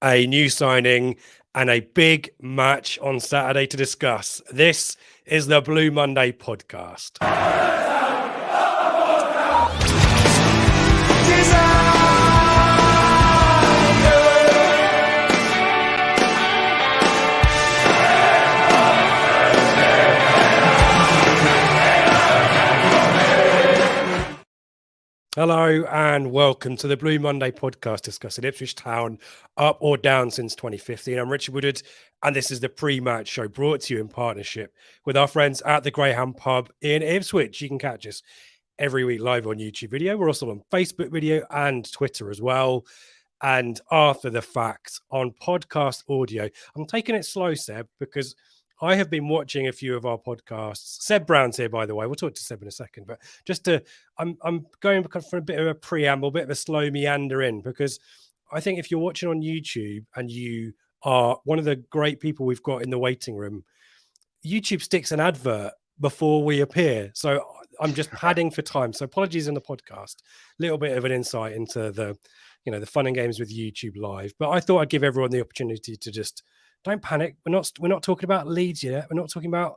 a new signing, and a big match on Saturday to discuss. This is the Blue Monday podcast. Hello and welcome to the Blue Monday podcast discussing Ipswich Town up or down since 2015. I'm Richard Woodard and this is the Prematch Show brought to you in partnership with our friends at the Greyhound Pub in Ipswich. You can catch us every week live on YouTube video. We're also on Facebook video and Twitter as well. And after the fact on podcast audio. I'm taking it slow, Seb, because I have been watching a few of our podcasts. Seb Brown's here, by the way. We'll talk to Seb in a second. But I'm going for a bit of a preamble, a bit of a slow meander in, because I think if you're watching on YouTube and you are one of the great people we've got in the waiting room, YouTube sticks an advert before we appear. So I'm just padding for time. So apologies in the podcast. A little bit of an insight into the fun and games with YouTube Live. But I thought I'd give everyone the opportunity to just don't panic. We're not talking about Leeds yet. We're not talking about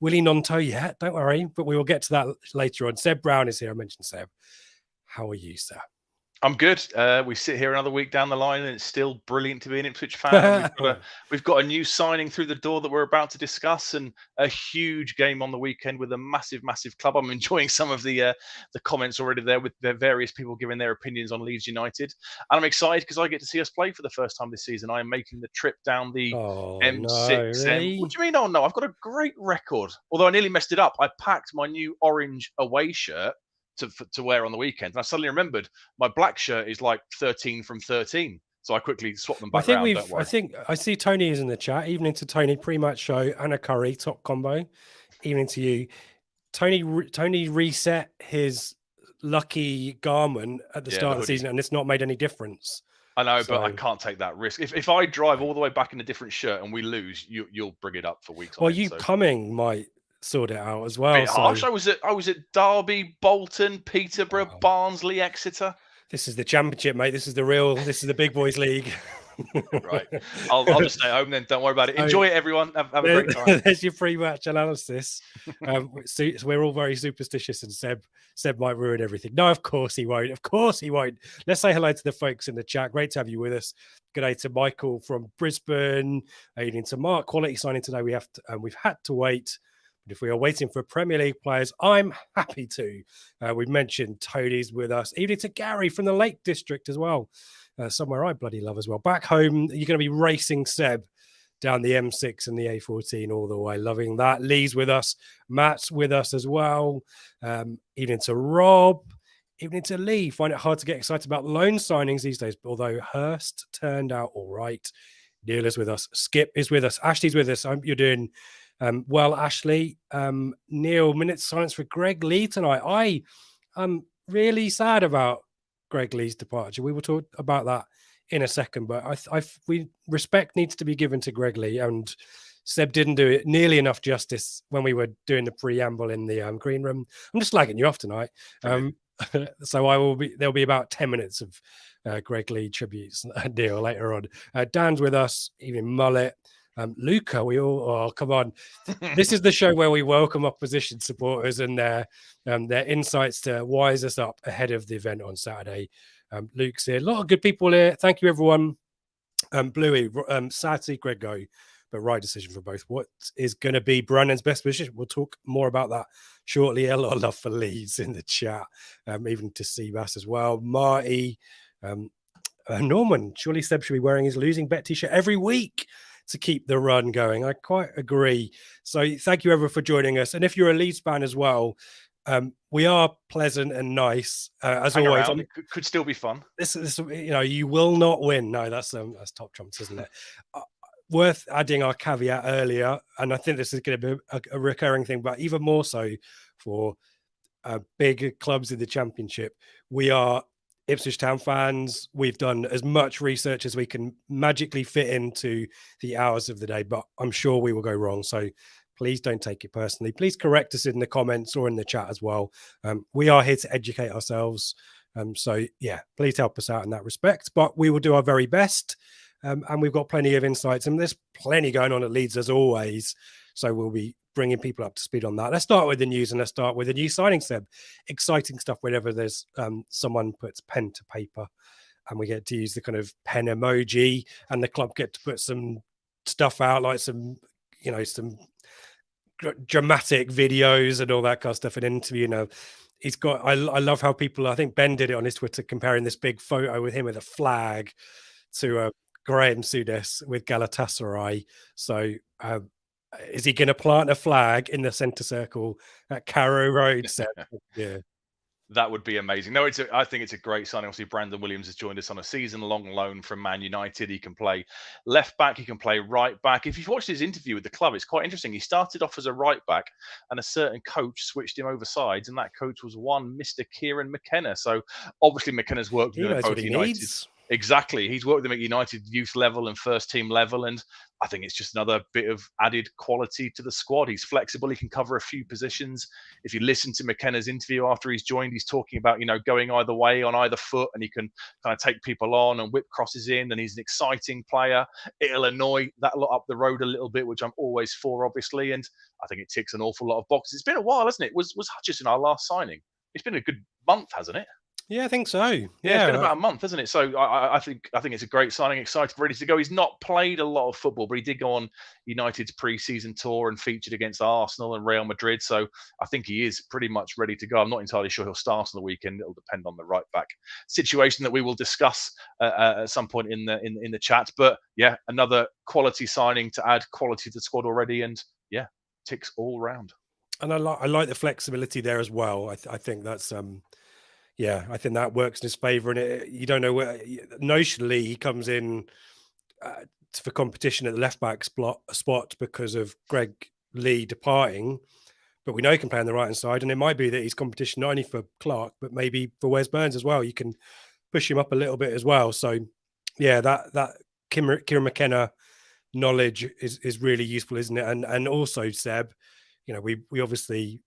Willie Nonto yet. Don't worry, but we will get to that later on. Seb Brown is here. I mentioned Seb. How are you, sir? I'm good. We sit here another week down the line and it's still brilliant to be an Ipswich fan. We've got a new signing through the door that we're about to discuss and a huge game on the weekend with a massive, massive club. I'm enjoying some of the comments already there with the various people giving their opinions on Leeds United. And I'm excited because I get to see us play for the first time this season. I am making the trip down the M6. No, really? What do you mean, oh no? I've got a great record. Although I nearly messed it up. I packed my new orange away shirt to wear on the weekend. And I suddenly remembered my black shirt is like 13 from 13. So I quickly swapped them back around. I think I see Tony is in the chat. Evening to Tony, Prematch Show, Anna Curry, top combo. Evening to you. Tony reset his lucky garment at the start of the season and it's not made any difference. I know, but I can't take that risk. If I drive all the way back in a different shirt and we lose, you'll bring it up for weeks. Well, coming might sort it out as well. Harsh. I was at Derby, Bolton, Peterborough, Barnsley, Exeter. This is the championship, mate. This is the big boys league. Right. I'll just stay home then. Don't worry about it. Enjoy it, everyone. Have a great time. There's your pre-match analysis. So we're all very superstitious, and Seb might ruin everything. No, of course he won't. Of course he won't. Let's say hello to the folks in the chat. Great to have you with us. Good day to Michael from Brisbane. Evening to Mark. Quality signing today. We've had to wait. If we are waiting for Premier League players, I'm happy to. We've mentioned Tony's with us. Evening to Gary from the Lake District as well. Somewhere I bloody love as well. Back home, you're going to be racing Seb down the M6 and the A14 all the way. Loving that. Leigh's with us. Matt's with us as well. Evening to Rob. Evening to Leigh. Find it hard to get excited about loan signings these days, although Hurst turned out all right. Neil is with us. Skip is with us. Ashley's with us. You're doing... well, Ashley, Neil, minutes silence for Greg Leigh tonight. I am really sad about Greg Leigh's departure. We will talk about that in a second, but respect needs to be given to Greg Leigh, and Seb didn't do it nearly enough justice when we were doing the preamble in the green room. I'm just slagging you off tonight. So there'll be about 10 minutes of Greg Leigh tributes, Neil, later on. Dan's with us, even Mullet. Luca, come on. This is the show where we welcome opposition supporters and their insights to wise us up ahead of the event on Saturday. Luke's here. A lot of good people here. Thank you, everyone. Bluey, sad to see Greg go, but right decision for both. What is going to be Brandon's best position? We'll talk more about that shortly. A lot of love for Leeds in the chat, even to Seabass as well. Marty, Norman, surely Seb should be wearing his losing bet t-shirt every week to keep the run going. I quite agree. So thank you everyone for joining us. And if you're a Leeds fan as well, we are pleasant and nice as always. It could still be fun. This you will not win. No, that's top trumps, isn't it? Worth adding our caveat earlier, and I think this is going to be a recurring thing, but even more so for big clubs in the Championship. We are Ipswich Town fans. We've done as much research as we can magically fit into the hours of the day, but I'm sure we will go wrong. So please don't take it personally. Please correct us in the comments or in the chat as well. We are here to educate ourselves. So yeah, please help us out in that respect, but we will do our very best. and we've got plenty of insights, and there's plenty going on at Leeds as always. So we'll be bringing people up to speed on that. Let's start with the news, and let's start with the new signing, Seb. Exciting stuff whenever there's someone puts pen to paper, and we get to use the kind of pen emoji, and the club get to put some stuff out, like some dramatic videos and all that kind of stuff. An interview, he's got. I love how people. I think Ben did it on his Twitter, comparing this big photo with him with a flag to Graham Souness with Galatasaray. So. Is he going to plant a flag in the centre circle at Carrow Road? Yeah, that would be amazing. No, I think it's a great signing. Obviously, Brandon Williams has joined us on a season-long loan from Man United. He can play left back. He can play right back. If you've watched his interview with the club, it's quite interesting. He started off as a right back, and a certain coach switched him over sides, and that coach was one Mr. Kieran McKenna. So obviously, McKenna's worked with him at both United. Needs. Exactly. He's worked with them at United youth level and first team level. And I think it's just another bit of added quality to the squad. He's flexible. He can cover a few positions. If you listen to McKenna's interview after he's joined, he's talking about, going either way on either foot, and he can kind of take people on and whip crosses in. And he's an exciting player. It'll annoy that lot up the road a little bit, which I'm always for, obviously. And I think it ticks an awful lot of boxes. It's been a while, hasn't it? Was Hutchison our last signing? It's been a good month, hasn't it? Yeah, I think so. Yeah, it's been about a month, hasn't it? So I think it's a great signing. Excited, ready to go. He's not played a lot of football, but he did go on United's pre-season tour and featured against Arsenal and Real Madrid. So I think he is pretty much ready to go. I'm not entirely sure he'll start on the weekend. It'll depend on the right back situation that we will discuss at some point in the chat. But yeah, another quality signing to add quality to the squad already, and yeah, ticks all round. And I like the flexibility there as well. I think that's yeah, I think that works in his favour. And you don't know where notionally he comes in for competition at the left back spot because of Greg Leigh departing, but we know he can play on the right hand side, and it might be that he's competition not only for Clark but maybe for Wes Burns as well. You can push him up a little bit as well. So yeah, that Kieran McKenna knowledge is really useful, isn't it? And also, Seb, we obviously.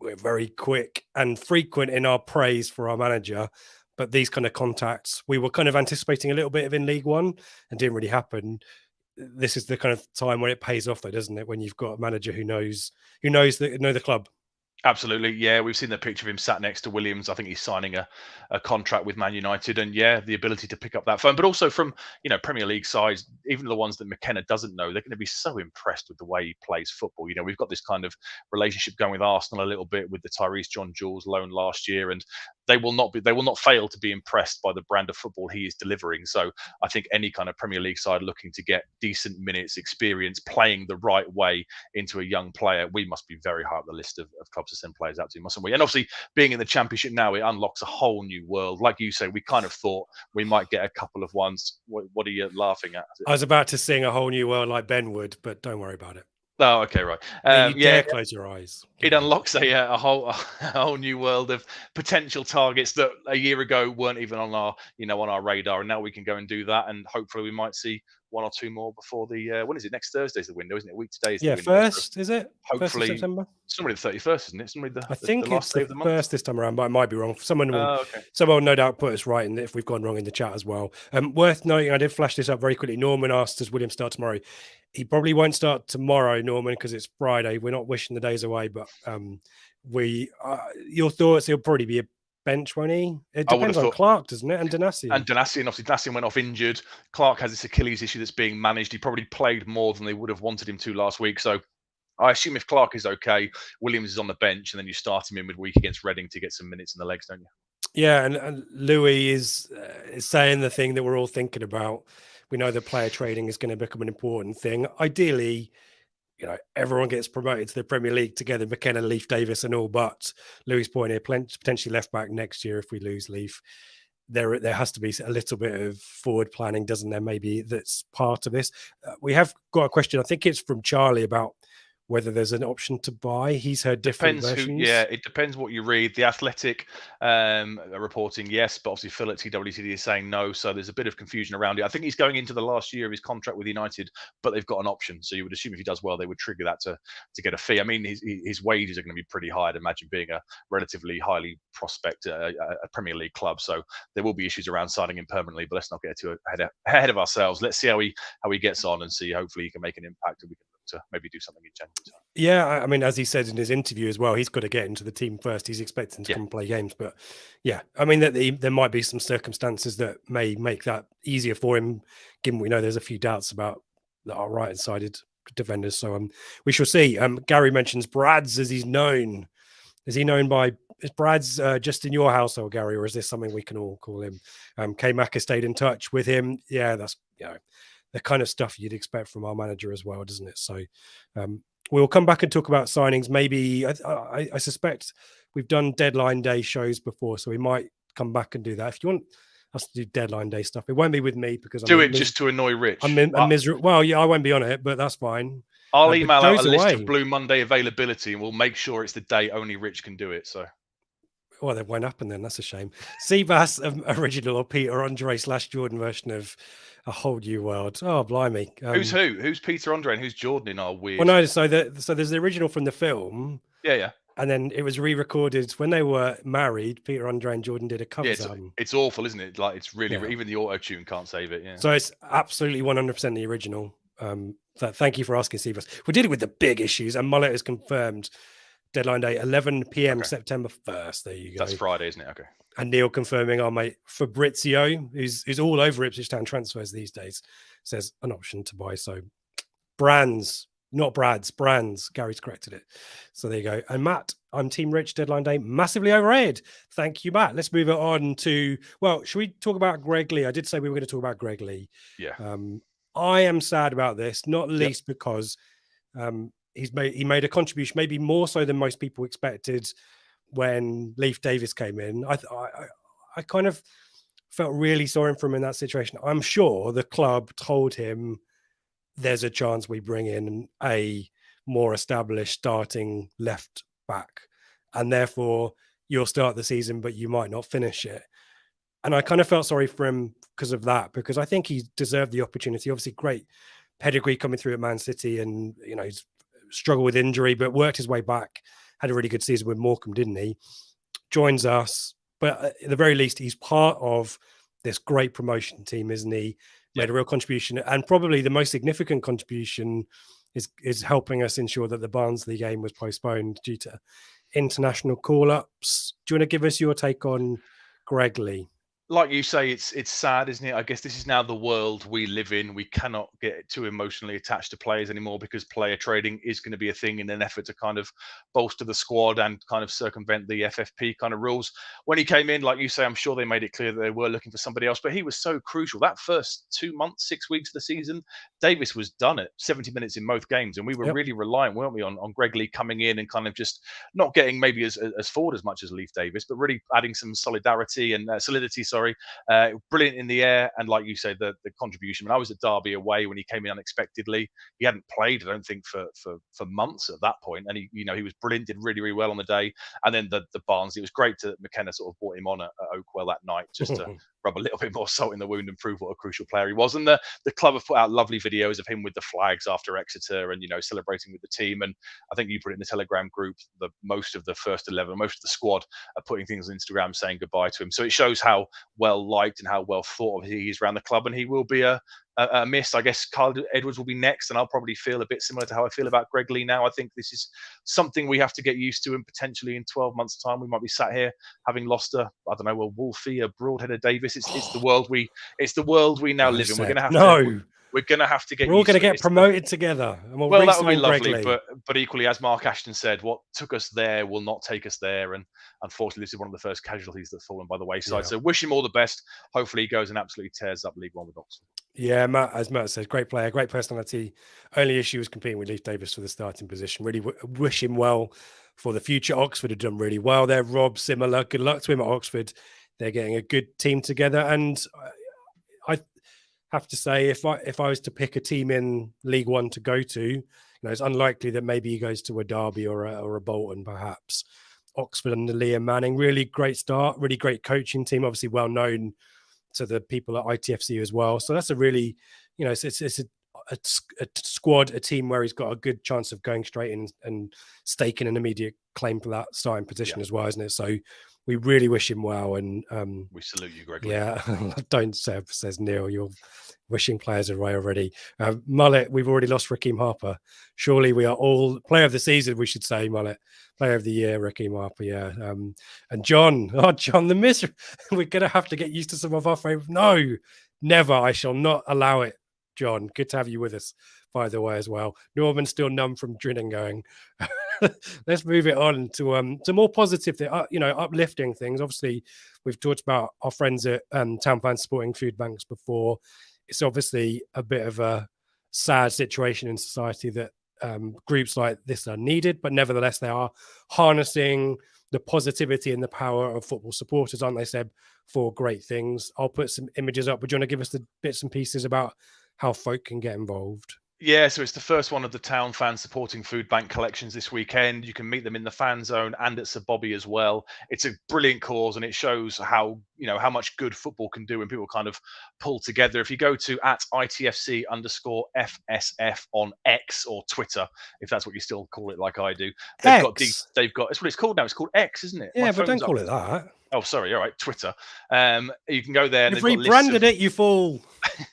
We're very quick and frequent in our praise for our manager, but these kind of contacts we were kind of anticipating a little bit of in League One and didn't really happen. This is the kind of time when it pays off, though, doesn't it? When you've got a manager who knows the club. Absolutely, yeah. We've seen the picture of him sat next to Williams. I think he's signing a contract with Man United, and yeah, the ability to pick up that phone. But also from Premier League sides, even the ones that McKenna doesn't know, they're going to be so impressed with the way he plays football. We've got this kind of relationship going with Arsenal a little bit with the Tyrese John Jules loan last year, and they will not fail to be impressed by the brand of football he is delivering. So I think any kind of Premier League side looking to get decent minutes, experience, playing the right way into a young player, we must be very high up the list of clubs to send players out to, mustn't we? And obviously, being in the Championship now, it unlocks a whole new world. Like you say, we kind of thought we might get a couple of ones. What are you laughing at? I was about to sing a whole new world like Ben would, but don't worry about it. Oh, okay, right. Yeah, close your eyes. It unlocks a whole new world of potential targets that a year ago weren't even on our radar, and now we can go and do that, and hopefully we might see one or two more before the when is it? Next Thursday's the window, isn't it? A week today is the window. First, is it? Hopefully, 1st of September. It's normally the 31st, isn't it? It's normally I think the last it's day the of the month. first this time around, but I might be wrong. Someone will no doubt put us right in if we've gone wrong in the chat as well. Worth noting, I did flash this up very quickly. Norman asked, does William start tomorrow? He probably won't start tomorrow, Norman, because it's Friday. We're not wishing the days away, but your thoughts, he'll probably be a bench, won't he? It depends on Clark, doesn't it? And Donassi. And obviously Donassi went off injured. Clark has this Achilles issue that's being managed. He probably played more than they would have wanted him to last week. So I assume if Clark is okay, Williams is on the bench, and then you start him in midweek against Reading to get some minutes in the legs, don't you? Yeah, and Louis is saying the thing that we're all thinking about. We know that player trading is going to become an important thing. Ideally, everyone gets promoted to the Premier League together, McKenna, Leaf, Davis and all, but Louis' point here, potentially left back next year if we lose Leaf. There has to be a little bit of forward planning, doesn't there? Maybe that's part of this. We have got a question, I think it's from Charlie, about whether there's an option to buy. He's heard different versions. It depends what you read. The Athletic are reporting yes, but obviously Phil at TWCD is saying no. So there's a bit of confusion around it. I think he's going into the last year of his contract with United, but they've got an option. So you would assume if he does well, they would trigger that to get a fee. I mean, his wages are going to be pretty high. I'd imagine, being a relatively highly prospect a Premier League club. So there will be issues around signing him permanently. But let's not get too ahead of ourselves. Let's see how he gets on, and see. Hopefully he can make an impact, and we can look to maybe do something in January. Yeah, I mean, as he said in his interview as well, he's got to get into the team first. He's expecting to come play games, but yeah, I mean, that there might be some circumstances that may make that easier for him, given we know there's a few doubts about our right-sided defenders. So we shall see. Gary mentions Brad's as he's known. Is he known by? Is Brad's just in your household, Gary, or is this something we can all call him? K-Mac has stayed in touch with him. Yeah, that's the kind of stuff you'd expect from our manager as well, doesn't it? So we'll come back and talk about signings. Maybe I suspect we've done deadline day shows before, so we might come back and do that. If you want us to do deadline day stuff, it won't be with me because just to annoy Rich. I'm miserable. Well, yeah, I won't be on it, but that's fine. I'll email out a list of Blue Monday availability, and we'll make sure it's the day only Rich can do it. So. Well, that went up, and then that's a shame. Seabass original or Peter Andre / Jordan version of A Whole New World. Oh, blimey! Who's who? Who's Peter Andre and who's Jordan in our weird? Well, no. So there's the original from the film. Yeah. And then it was re-recorded when they were married. Peter Andre and Jordan did a cover album. It's awful, isn't it? Like, it's really even the auto tune can't save it. Yeah. So it's absolutely 100% the original. Thank you for asking, Seabass. We did it with the big issues, and Mullet is confirmed. Deadline day, 11 p.m. September 1st. There you go. That's Friday, isn't it? Okay. And Neil confirming our mate Fabrizio, who's all over Ipswich Town transfers these days, says an option to buy. So brands, not Brad's, brands. Gary's corrected it. So there you go. And Matt, I'm Team Rich, deadline day, massively overrated. Thank you, Matt. Let's move it on to, well, should we talk about Greg Leigh? I did say we were going to talk about Greg Leigh. Yeah. I am sad about this, not least because he made a contribution, maybe more so than most people expected when Leif Davis came in. I kind of felt really sorry for him in that situation. I'm sure the club told him there's a chance we bring in a more established starting left back, and therefore you'll start the season, but you might not finish it. And I kind of felt sorry for him because of that, because I think he deserved the opportunity. Obviously, great pedigree coming through at Man City, and he's struggled with injury, but worked his way back. Had a really good season with Morecambe, didn't he? Joins us, but at the very least, he's part of this great promotion team, isn't he? Made a real contribution, and probably the most significant contribution is helping us ensure that the Barnsley game was postponed due to international call-ups. Do you want to give us your take on Greg Leigh? Like you say, it's sad, isn't it? I guess this is now the world we live in. We cannot get too emotionally attached to players anymore, because player trading is going to be a thing in an effort to kind of bolster the squad and kind of circumvent the FFP kind of rules. When he came in, like you say, I'm sure they made it clear that they were looking for somebody else, but he was so crucial. That first 2 months, 6 weeks of the season, Davis was done at 70 minutes in both games, and we were really reliant, weren't we, on Greg Leigh coming in and kind of just not getting maybe as forward as much as Leif Davis, but really adding some solidarity and solidity. Brilliant in the air, and like you said, the contribution. When I was at Derby away, when he came in unexpectedly, he hadn't played, I don't think, for months at that point, and he was brilliant, did really, really well on the day. And then the Barnes, it was great that McKenna sort of brought him on at Oakwell that night, just to rub a little bit more salt in the wound and prove what a crucial player he was. And the club have put out lovely videos of him with the flags after Exeter, and celebrating with the team. And I think you put it in the Telegram group, most of the first 11, most of the squad are putting things on Instagram saying goodbye to him. So it shows how well liked and how well thought of he is around the club, and he will be a miss. I guess Carl Edwards will be next, and I'll probably feel a bit similar to how I feel about Greg Leigh now. I think this is something we have to get used to, and potentially in 12 months' time we might be sat here having lost a Wolfie, a Broadhead, a Davis. It's the world we now live in. We're going to have to get. We're all going to get promoted together. And well, that would be lovely. But equally, as Mark Ashton said, what took us there will not take us there. And unfortunately, this is one of the first casualties that's fallen by the wayside. Yeah. So wish him all the best. Hopefully, he goes and absolutely tears up League One with Oxford. Yeah, Matt, as Matt says, great player, great personality. Only issue was competing with Leif Davis for the starting position. Really wish him well for the future. Oxford have done really well there. Rob, similar. Good luck to him at Oxford. They're getting a good team together. And have to say, if I was to pick a team in League One to go to, it's unlikely that maybe he goes to a Derby or a Bolton, perhaps. Oxford under Liam Manning, really great start, really great coaching team, obviously well known to the people at ITFC as well. So that's a really, it's a squad, a team where he's got a good chance of going straight in and staking an immediate claim for that starting position as well, isn't it? So we really wish him well, and we salute you, Greg. Yeah, don't says Neil. You're wishing players away already. Mullet, we've already lost Raheem Harper. Surely we are all player of the season. We should say Mullet, player of the year, Raheem Harper. Yeah, and John the misery. We're gonna have to get used to some of our favorite. No, never. I shall not allow it. John, good to have you with us, by the way, as well. Norman's still numb from drinking going. Let's move it on to more positive, uplifting things. Obviously, we've talked about our friends at Town Fans Supporting Food Banks before. It's obviously a bit of a sad situation in society that groups like this are needed, but nevertheless, they are harnessing the positivity and the power of football supporters, aren't they, Seb, for great things. I'll put some images up. Would you want to give us the bits and pieces about how folk can get involved? Yeah, so it's the first one of the Town Fans Supporting Food Bank collections this weekend. You can meet them in the fan zone and at Sir Bobby as well. It's a brilliant cause, and it shows how much good football can do when people kind of pull together. If you go to @ITFC_FSF on X or Twitter, if that's what you still call it, like I do, they've got it's what it's called now. It's called X, isn't it? Yeah, but don't call it that. Oh, sorry. All right, Twitter. You can go there. You've rebranded it, you fool.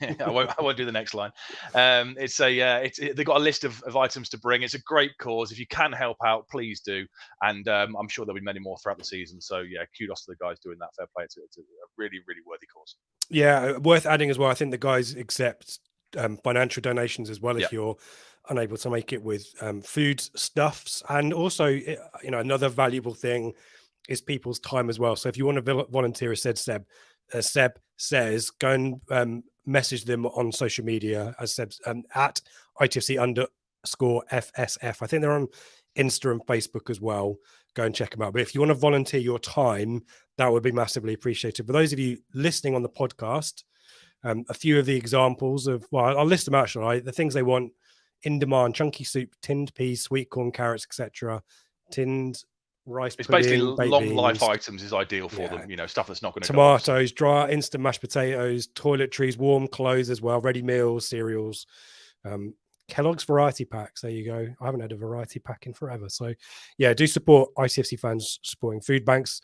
I won't do the next line. They've got a list of items to bring. It's a great cause. If you can help out, please do. And I'm sure there'll be many more throughout the season. So yeah, kudos to the guys doing that. Fair play. It's a really, really worthy cause. Yeah, worth adding as well. I think the guys accept financial donations as well if you're unable to make it with food stuffs, and also another valuable thing is people's time as well. So if you want to volunteer, as Seb says, go and message them on social media, as Seb, at ITFC_FSF. I think they're on Insta and Facebook as well. Go and check them out. But if you want to volunteer your time, that would be massively appreciated. For those of you listening on the podcast, a few of the examples of, well, I'll list them out, shall I? The things they want: in demand, chunky soup, tinned peas, sweet corn, carrots, etc. Tinned rice. It's pudding, basically long life items is ideal for them. Stuff that's not going to tomatoes, dry instant mashed potatoes, toiletries, warm clothes as well, ready meals, cereals, Kellogg's variety packs. There you go. I haven't had a variety pack in forever. So yeah, do support ITFC Fans Supporting Food Banks.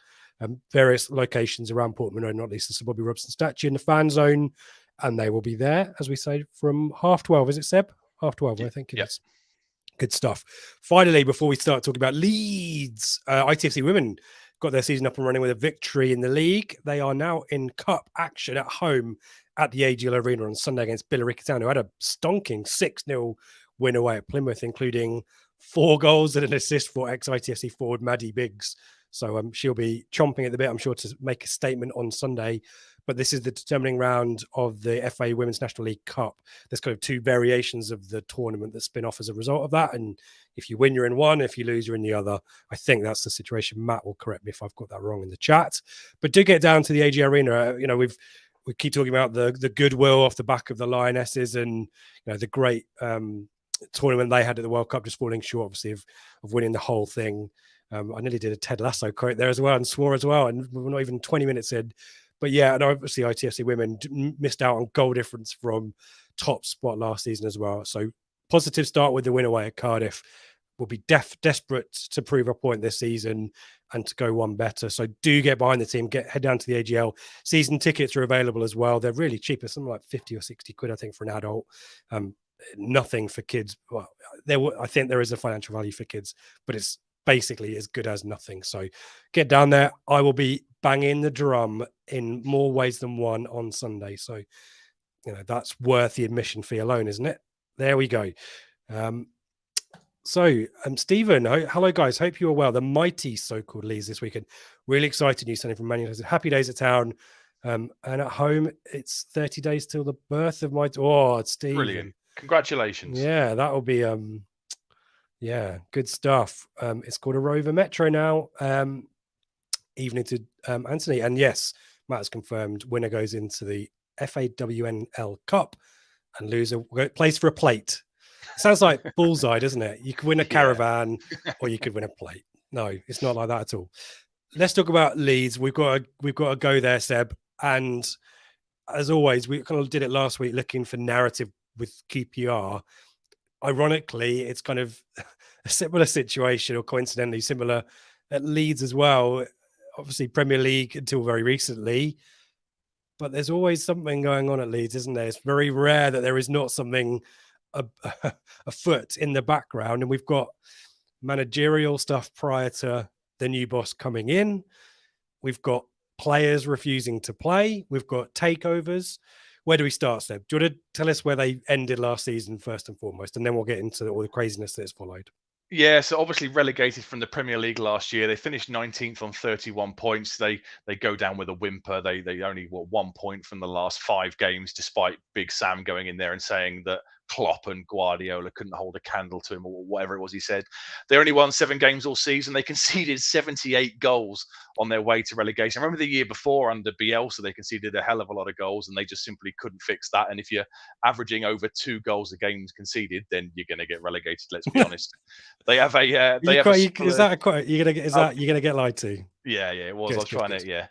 Various locations around Portman Road, not least the Sir Bobby Robson statue in the fan zone, and they will be there, as we say, from 12:30. Is it, Seb? 12:30, I think it is. Good stuff. Finally, before we start talking about Leeds, ITFC women got their season up and running with a victory in the league. They are now in cup action at home at the AGL Arena on Sunday against Billericay Town, who had a stonking 6-0 win away at Plymouth, including 4 goals and an assist for ex-ITFC forward Maddie Biggs. So she'll be chomping at the bit, I'm sure, to make a statement on Sunday. But this is the determining round of the FA Women's National League Cup. There's kind of 2 variations of the tournament that spin off as a result of that. And if you win, you're in one. If you lose, you're in the other. I think that's the situation. Matt will correct me if I've got that wrong in the chat. But do get down to the AG Arena. We keep talking about the goodwill off the back of the Lionesses and the great tournament they had at the World Cup, just falling short, obviously, of winning the whole thing. I nearly did a Ted Lasso quote there as well and swore as well. And we're not even 20 minutes in. But yeah, and obviously ITFC women missed out on goal difference from top spot last season as well. So positive start with the win away at Cardiff. We'll be desperate to prove a point this season and to go one better. So do get behind the team, head down to the AGL. Season tickets are available as well. They're really cheap. It's something like 50 or 60 quid, I think, for an adult. Nothing for kids. Well, I think there is a financial value for kids, but it's basically as good as nothing. So get down there. I will be banging the drum in more ways than one on Sunday. So, that's worth the admission fee alone, isn't it? There we go. Stephen, hello guys. Hope you are well. The mighty so-called Leeds this weekend. Really excited news sending from Man United. Happy days at town. And at home, it's 30 days till the birth of my... Oh, Stephen. Brilliant. Congratulations. Yeah, that'll be... Yeah, good stuff. It's called a Rover Metro now. Evening to Anthony. And yes, Matt has confirmed winner goes into the FAWNL Cup and lose a place for a plate. It sounds like bullseye, doesn't it? You could win a caravan or you could win a plate. No, it's not like that at all. Let's talk about Leeds. We've got to go there, Seb. And as always, we kind of did it last week looking for narrative with QPR. Ironically, it's kind of a similar situation, or coincidentally similar at Leeds as well. Obviously, Premier League until very recently. But there's always something going on at Leeds, isn't there? It's very rare that there is not something afoot in the background. And we've got managerial stuff prior to the new boss coming in. We've got players refusing to play. We've got takeovers. Where do we start, Seb? Do you want to tell us where they ended last season first and foremost, and then we'll get into all the craziness that's followed? Yeah, so obviously relegated from the Premier League last year. They finished 19th on 31 points. They go down with a whimper. They only were 1 point from the last 5 games, despite Big Sam going in there and saying that Klopp and Guardiola couldn't hold a candle to him, or whatever it was he said. They only won 7 games all season. They conceded 78 goals on their way to relegation. I remember the year before under Bielsa, they conceded a hell of a lot of goals, and they just simply couldn't fix that. And if you're averaging over 2 goals a game conceded, then you're going to get relegated. Let's be honest. They have a. You're gonna get lied to? Yeah, it was. I was trying to,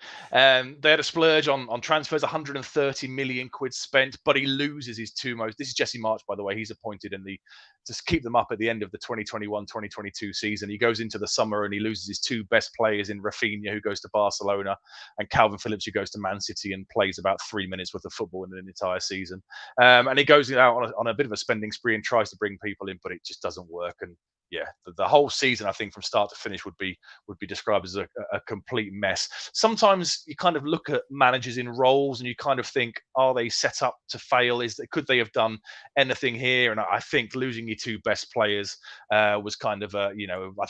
they had a splurge on transfers, 130 million quid spent, but he loses his 2 most. This is Jesse March, by the way. He's appointed to keep them up at the end of the 2021-2022 season. He goes into the summer and he loses his 2 best players in Rafinha, who goes to Barcelona, and Calvin Phillips, who goes to Man City and plays about 3 minutes worth of football in an entire season. And he goes out on a bit of a spending spree and tries to bring people in, but it just doesn't work. And yeah, the whole season, I think, from start to finish would be described as a complete mess. Sometimes you kind of look at managers in roles and you kind of think, are they set up to fail? Could they have done anything here? And I think losing your 2 best players was kind of I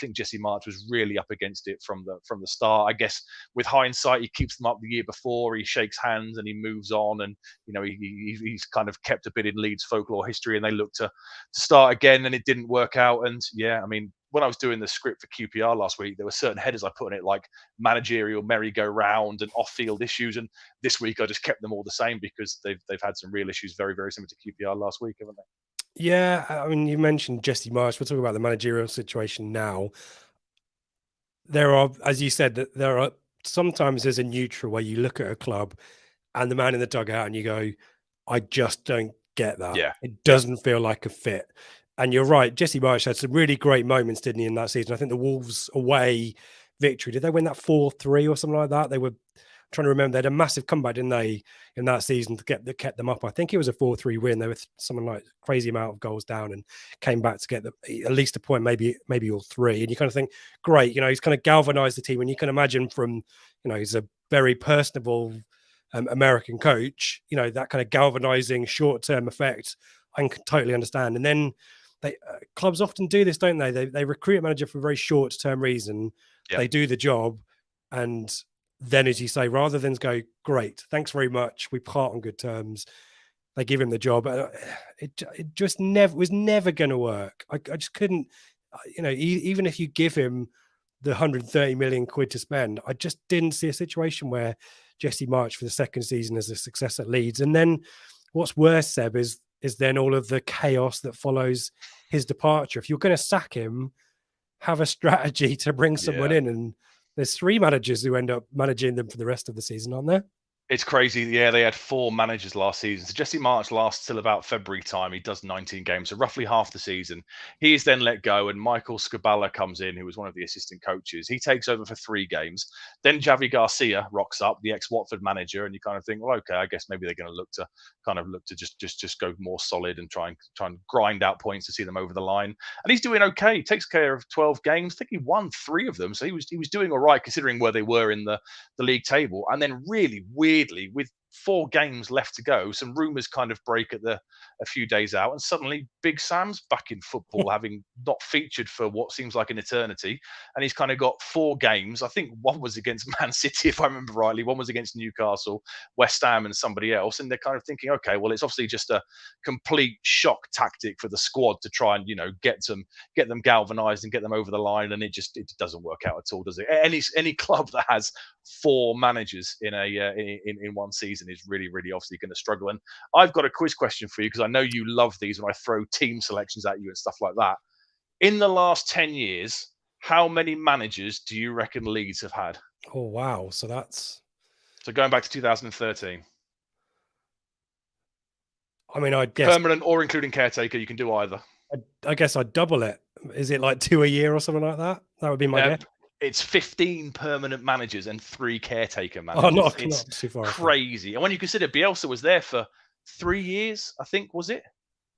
think Jesse March was really up against it from the start. I guess with hindsight, he keeps them up the year before, he shakes hands and he moves on, and he's kind of kept a bit in Leeds folklore history, and they look to start again, and it didn't work out. And yeah, I mean, when I was doing the script for QPR last week, there were certain headers I put in it, like managerial merry-go-round and off-field issues. And this week, I just kept them all the same because they've had some real issues, very, very similar to QPR last week, haven't they? Yeah, I mean, you mentioned Jesse Marsh. We're talking about the managerial situation now. There are, as you said, there are sometimes there's a neutral where you look at a club and the man in the dugout and you go, I just don't get that. Yeah. It doesn't feel like a fit. And you're right. Jesse Marsh had some really great moments, didn't he, in that season? I think the Wolves away victory, did they win that 4-3 or something like that? They were trying to remember. They had a massive comeback, didn't they, in that season that kept them up. I think it was a 4-3 win. They were something like crazy amount of goals down and came back to get at least a point, maybe all 3. And you kind of think, great, he's kind of galvanized the team. And you can imagine from, he's a very personable American coach, that kind of galvanizing short-term effect, I can totally understand. And then clubs often do this, don't they? They recruit a manager for a very short-term reason. Yep. They do the job, and then, as you say, rather than go, great, thanks very much, we part on good terms, they give him the job. It just was never going to work. I just couldn't, even if you give him the 130 million quid to spend, I just didn't see a situation where Jesse March for the second season as a success at Leeds. And then what's worse, Seb, is then all of the chaos that follows his departure. If you're going to sack him, have a strategy to bring someone in. And there's 3 managers who end up managing them for the rest of the season, aren't there? It's crazy. Yeah, they had 4 managers last season. So Jesse March lasts till about February time. He does 19 games, so roughly half the season. He is then let go, and Michael Scaballa comes in, who was one of the assistant coaches. He takes over for 3 games. Then Javi Garcia rocks up, the ex-Watford manager, and you kind of think, well, okay, I guess maybe they're going to look to just go more solid and try and grind out points to see them over the line. And he's doing okay. He takes care of 12 games. I think he won 3 of them, so he was doing all right considering where they were in the league table. And then really weirdly, with 4 games left to go, some rumours kind of break a few days out, and suddenly Big Sam's back in football, having not featured for what seems like an eternity. And he's kind of got 4 games. I think one was against Man City, if I remember rightly. One was against Newcastle, West Ham, and somebody else. And they're kind of thinking, okay, well, it's obviously just a complete shock tactic for the squad to try and get them galvanised and get them over the line. And it doesn't work out at all, does it? Any club that has 4 managers in one season season is really, really obviously going to struggle. And I've got a quiz question for you because I know you love these when I throw team selections at you and stuff like that. In the last 10 years, how many managers do you reckon Leeds have had? Oh, wow. So that's... So going back to 2013. I mean, I'd guess... Permanent or including caretaker, you can do either. I guess I'd double it. Is it like 2 a year or something like that? That would be my guess. It's 15 permanent managers and 3 caretaker Oh, managers. not too far. Crazy. And when you consider Bielsa was there for 3 years, I think, was it?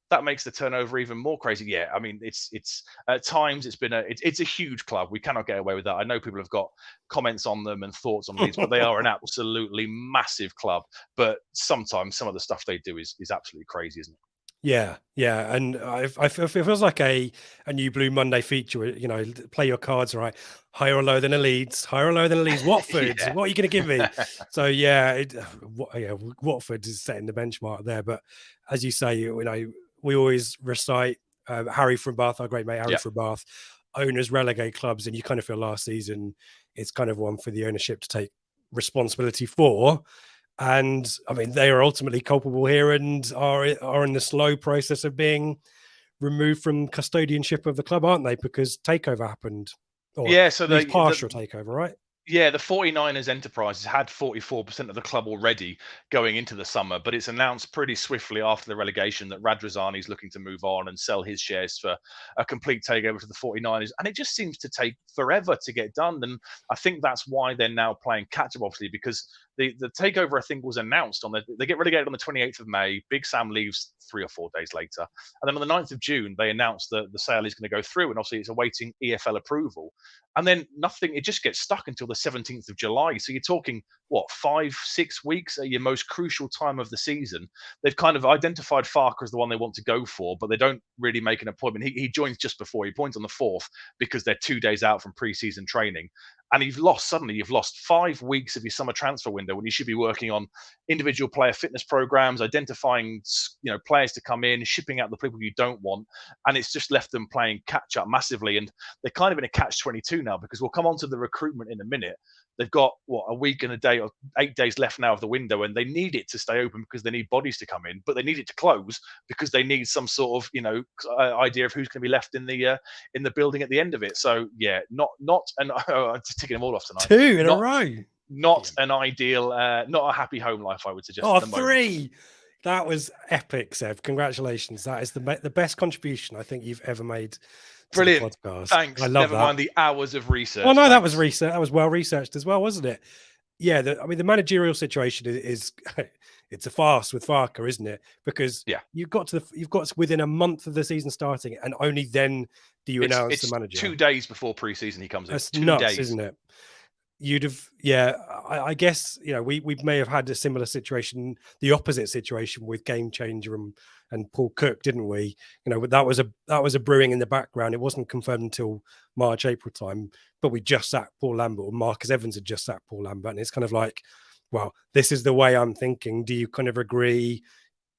That makes the turnover even more crazy. Yeah, I mean, it's at times it's been it's a huge club. We cannot get away with that. I know people have got comments on them and thoughts on Leeds, but they are an absolutely massive club. But sometimes some of the stuff they do is absolutely crazy, isn't it? Yeah, and I feel, it feels like a new Blue Monday feature. You know, play your cards right, higher or lower than a Leeds, higher or lower than a Leeds. Watford, Yeah. what are you going to give me? So yeah, Watford is setting the benchmark there. But as you say, you know, we always recite Harry from Bath, our great mate Harry from Bath. Owners relegate clubs, and you kind of feel last season it's kind of one for the ownership to take responsibility for. And I mean, they are ultimately culpable here and are in the slow process of being removed from custodianship of the club, aren't they? Because takeover happened. Or So partial takeover, right? Yeah, the 49ers Enterprises had 44% of the club already going into the summer, but it's announced pretty swiftly after the relegation that Radrizzani is looking to move on and sell his shares for a complete takeover to the 49ers. And it just seems to take forever to get done. And I think that's why they're now playing catch up, obviously, because the takeover, I think, was announced they get relegated on the 28th of May. Big Sam leaves 3 or 4 days later. And then on the 9th of June, they announced that the sale is going to go through. And obviously, it's awaiting EFL approval. And then nothing, it just gets stuck until the 17th of July. So you're talking, 5-6 weeks at your most crucial time of the season. They've kind of identified Farke as the one they want to go for, but they don't really make an appointment. He joins just before. He points on the 4th because they're 2 days out from pre-season training. And you've lost 5 weeks of your summer transfer window when you should be working on individual player fitness programs, identifying players to come in, shipping out the people you don't want. And it's just left them playing catch up massively. And they're kind of in a catch-22 now, because we'll come on to the recruitment in a minute. They've got a week and a day or 8 days left now of the window, and they need it to stay open because they need bodies to come in, but they need it to close because they need some sort of idea of who's going to be left in the building at the end of it. So yeah, not and I'm just ticking them all off tonight. 2 in a row. Not an ideal, not a happy home life, I would suggest. Oh, 3. That was epic, Seb. Congratulations. That is the best contribution I think you've ever made. Brilliant. Podcast. Thanks. I love Never mind the hours of research. Well, no, Thanks. that was research. That was well researched as well, wasn't it? Yeah. The managerial situation is it's a farce with Farke, isn't it? Because you've got within a month of the season starting, and only then do you announce the manager. 2 days before pre-season he comes in. That's 2 nuts, days, isn't it? You'd have, I guess, we may have had a similar situation, the opposite situation with Game Changer and Paul Cook, didn't we? That was a brewing in the background. It wasn't confirmed until March, April time, but we just sacked Paul Lambert, or Marcus Evans had just sacked Paul Lambert. And it's kind of like, well, this is the way I'm thinking. Do you kind of agree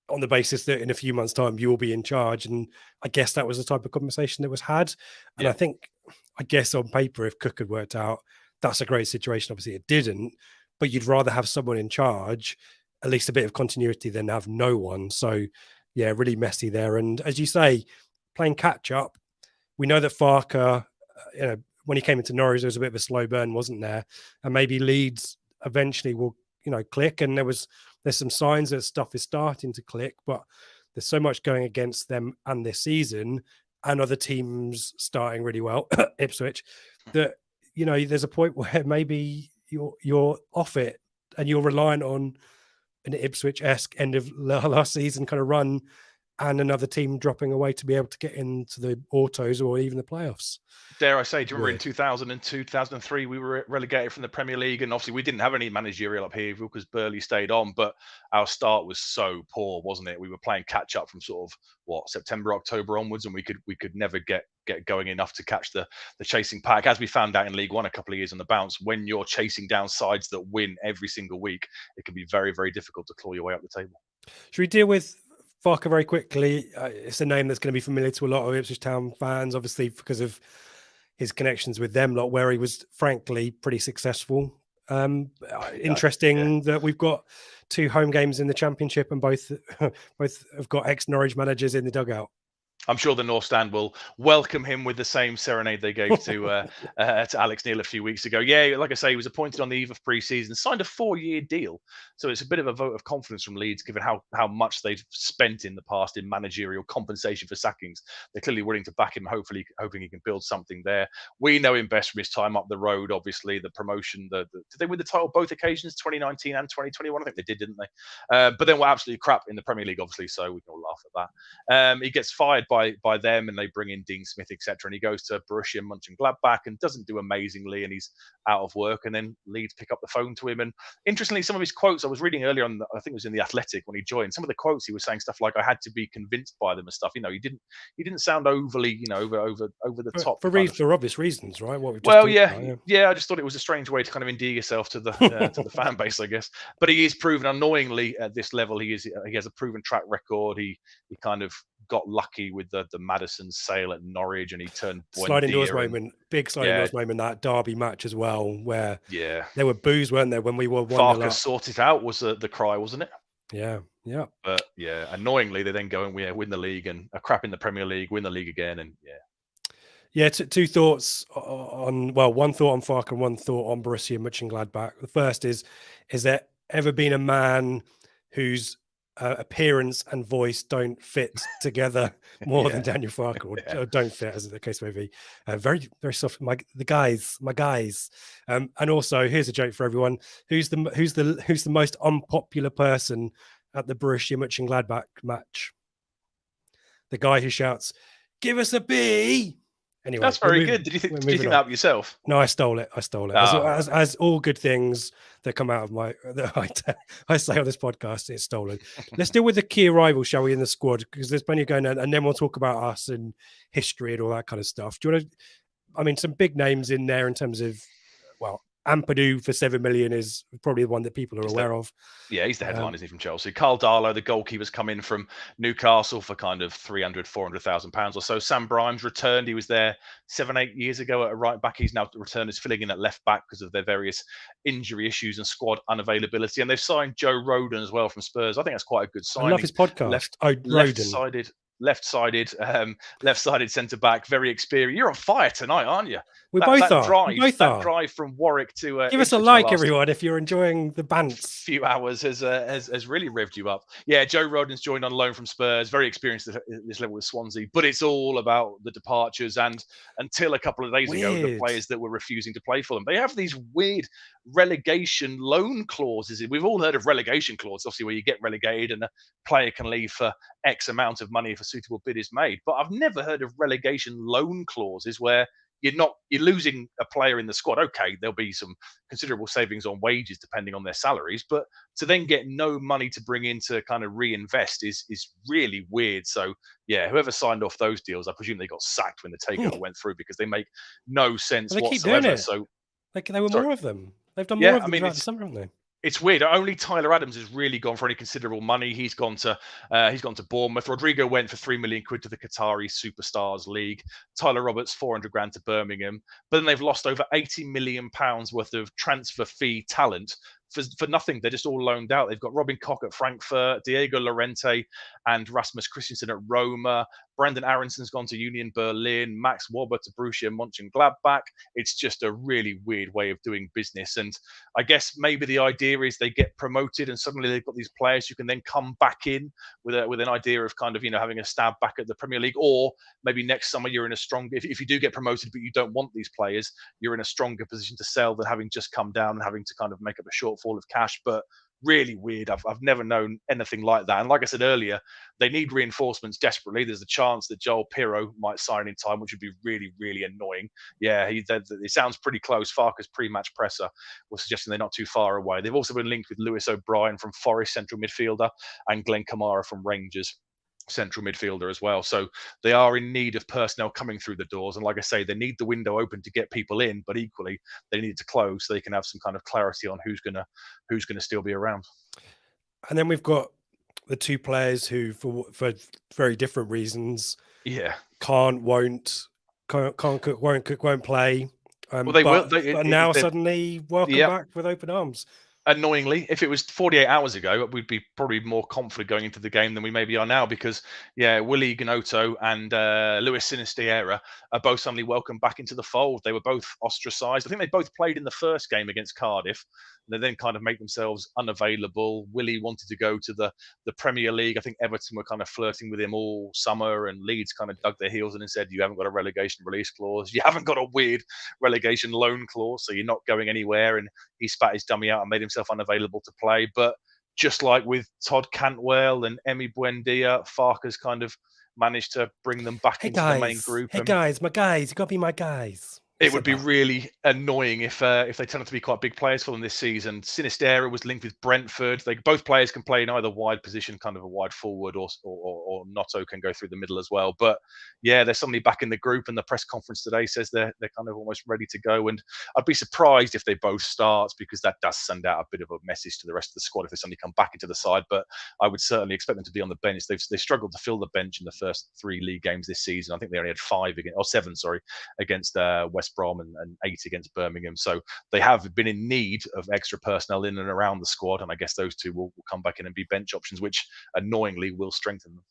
on the basis that in a few months' time you will be in charge? And I guess that was the type of conversation that was had. And I guess on paper, if Cook had worked out, that's a great situation. Obviously it didn't, but you'd rather have someone in charge, at least a bit of continuity, than have no one. So yeah, really messy there. And as you say, playing catch up, we know that Farke, when he came into Norwich, there was a bit of a slow burn, wasn't there? And maybe Leeds eventually will, click. And there's some signs that stuff is starting to click, but there's so much going against them and this season, and other teams starting really well, Ipswich, that, there's a point where maybe you're off it and you're reliant on an Ipswich-esque end of last season kind of run and another team dropping away to be able to get into the autos or even the playoffs. Dare I say, do you remember in 2002, 2003, we were relegated from the Premier League, and obviously we didn't have any managerial upheaval because Burley stayed on, but our start was so poor, wasn't it? We were playing catch up from sort of September, October onwards, and we could never get going enough to catch the chasing pack. As we found out in League One a couple of years on the bounce, when you're chasing down sides that win every single week, it can be very, very difficult to claw your way up the table. Should we deal with Farke very quickly? It's a name that's going to be familiar to a lot of Ipswich Town fans, obviously because of his connections with them lot, where he was frankly pretty successful Interesting that we've got 2 home games in the Championship, and both have got ex-Norwich managers in the dugout. I'm sure the North Stand will welcome him with the same serenade they gave to Alex Neil a few weeks ago. Yeah, like I say, he was appointed on the eve of pre-season, signed a 4-year deal. So it's a bit of a vote of confidence from Leeds, given how much they've spent in the past in managerial compensation for sackings. They're clearly willing to back him, hoping he can build something there. We know him best from his time up the road, obviously, the promotion. Did they win the title both occasions, 2019 and 2021? I think they did, didn't they? But then we're absolutely crap in the Premier League, obviously, so we can all laugh at that. He gets fired by them, and they bring in Dean Smith, etc. And he goes to Borussia Mönchengladbach and doesn't do amazingly, and he's out of work. And then Leeds pick up the phone to him. And interestingly, some of his quotes I was reading earlier on, I think it was in the Athletic when he joined. Some of the quotes he was saying stuff like, "I had to be convinced by them" and stuff. He didn't sound overly, over the top for obvious reasons, right? What we've just well, yeah. I just thought it was a strange way to kind of endear yourself to the to the fan base, I guess. But he is proven, annoyingly, at this level, he has a proven track record. He kind of got lucky with the Madison sale at Norwich, and he turned sliding doors moment, big sliding doors moment, that derby match as well, where there were boos, weren't there, when we were 1-0 Farke sorted out was the cry, wasn't it? Yeah. But annoyingly, they then go and win the league, and a crap in the Premier League, win the league again, and two thoughts on, one thought on Farke and one thought on Borussia Mönchengladbach. The first is there ever been a man whose appearance and voice don't fit together more than Daniel Farke, or don't fit, as the case may be? Very, very soft. My guys. And also, here's a joke for everyone: who's the most unpopular person at the Borussia Mönchengladbach match? The guy who shouts, "Give us a B!" Anyway, that's very good. Did you think that up yourself? No, I stole it. As all good things that come out of I say on this podcast, it's stolen. Let's deal with the key arrivals, shall we, in the squad? Because there's plenty going on, and then we'll talk about us and history and all that kind of stuff. Do you want to? Some big names in there in terms of, Ampadu for 7 million is probably the one that people are aware of. Yeah, he's the headline, isn't he, from Chelsea? Carl Darlow, the goalkeeper's come in from Newcastle for kind of 300,000, 400,000 pounds or so. Sam Brimes returned. He was there 7-8 years ago at a right back. He's now returned as filling in at left back because of their various injury issues and squad unavailability. And they've signed Joe Rodon as well from Spurs. I think that's quite a good signing. I love his podcast. Left-sided centre back, very experienced. You're on fire tonight, aren't you? We both are. That drive from Warwick to give us a like, everyone, if you're enjoying the bants. Few hours has really revved you up. Yeah, Joe Rodon's joined on loan from Spurs, very experienced at this level with Swansea. But it's all about the departures, and until a couple of days ago, the players that were refusing to play for them. They have these weird relegation loan clauses. We've all heard of relegation clauses, obviously, where you get relegated and a player can leave for X amount of money if a suitable bid is made. But I've never heard of relegation loan clauses where you're losing a player in the squad. Okay, there'll be some considerable savings on wages depending on their salaries, but to then get no money to bring in to kind of reinvest is really weird. So whoever signed off those deals, I presume they got sacked when the takeover went through, because they make no sense whatsoever. Keep doing it. So there were more of them. They've done more of them throughout the summer, haven't they? It's weird. Only Tyler Adams has really gone for any considerable money. He's gone to Bournemouth. Rodrigo went for 3 million quid to the Qatari Superstars League. Tyler Roberts 400 grand to Birmingham. But then they've lost over 80 million pounds worth of transfer fee talent for nothing. They're just all loaned out. They've got Robin Koch at Frankfurt, Diego Llorente and Rasmus Christensen at Roma. Brandon Aronson's gone to Union Berlin. Max Wobber to Borussia Mönchengladbach. It's just a really weird way of doing business. And I guess maybe the idea is they get promoted and suddenly they've got these players who can then come back in with an idea of kind of, having a stab back at the Premier League. Or maybe next summer you're in a strong, if you do get promoted but you don't want these players, you're in a stronger position to sell than having just come down and having to kind of make up a shortfall of cash. But really weird. I've never known anything like that. And like I said earlier, they need reinforcements desperately. There's a chance that Joel Pirro might sign in time, which would be really, really annoying. Yeah, it sounds pretty close. Farke's pre-match presser was suggesting they're not too far away. They've also been linked with Lewis O'Brien from Forest, central midfielder, and Glenn Kamara from Rangers, central midfielder as well. So they are in need of personnel coming through the doors. And like I say, they need the window open to get people in, but equally they need it to close so they can have some kind of clarity on who's gonna still be around. And then we've got the two players who, for very different reasons, won't play. Well, they will. But now suddenly welcome back with open arms. Annoyingly, if it was 48 hours ago, we'd be probably more confident going into the game than we maybe are now because, Willie Gnotto and Luis Sinisterra are both suddenly welcomed back into the fold. They were both ostracised. I think they both played in the first game against Cardiff. They then kind of make themselves unavailable. Willie wanted to go to the Premier League. I think Everton were kind of flirting with him all summer, and Leeds kind of dug their heels in and said, "You haven't got a relegation release clause. You haven't got a weird relegation loan clause, so you're not going anywhere." And he spat his dummy out and made himself unavailable to play. But just like with Todd Cantwell and Emi Buendia, Farke's kind of managed to bring them back into the main group. Hey guys, my guys, you got to be my guys. It would be really annoying if they turn out to be quite big players for them this season. Sinisterra was linked with Brentford. Both players can play in either wide position, kind of a wide forward, or Notto can go through the middle as well. But they're suddenly back in the group, and the press conference today says they're kind of almost ready to go. And I'd be surprised if they both start, because that does send out a bit of a message to the rest of the squad if they suddenly come back into the side. But I would certainly expect them to be on the bench. They've struggled to fill the bench in the first 3 league games this season. I think they only had 7 against West Brom and 8 against Birmingham. So they have been in need of extra personnel in and around the squad, and I guess those two will come back in and be bench options, which annoyingly will strengthen them.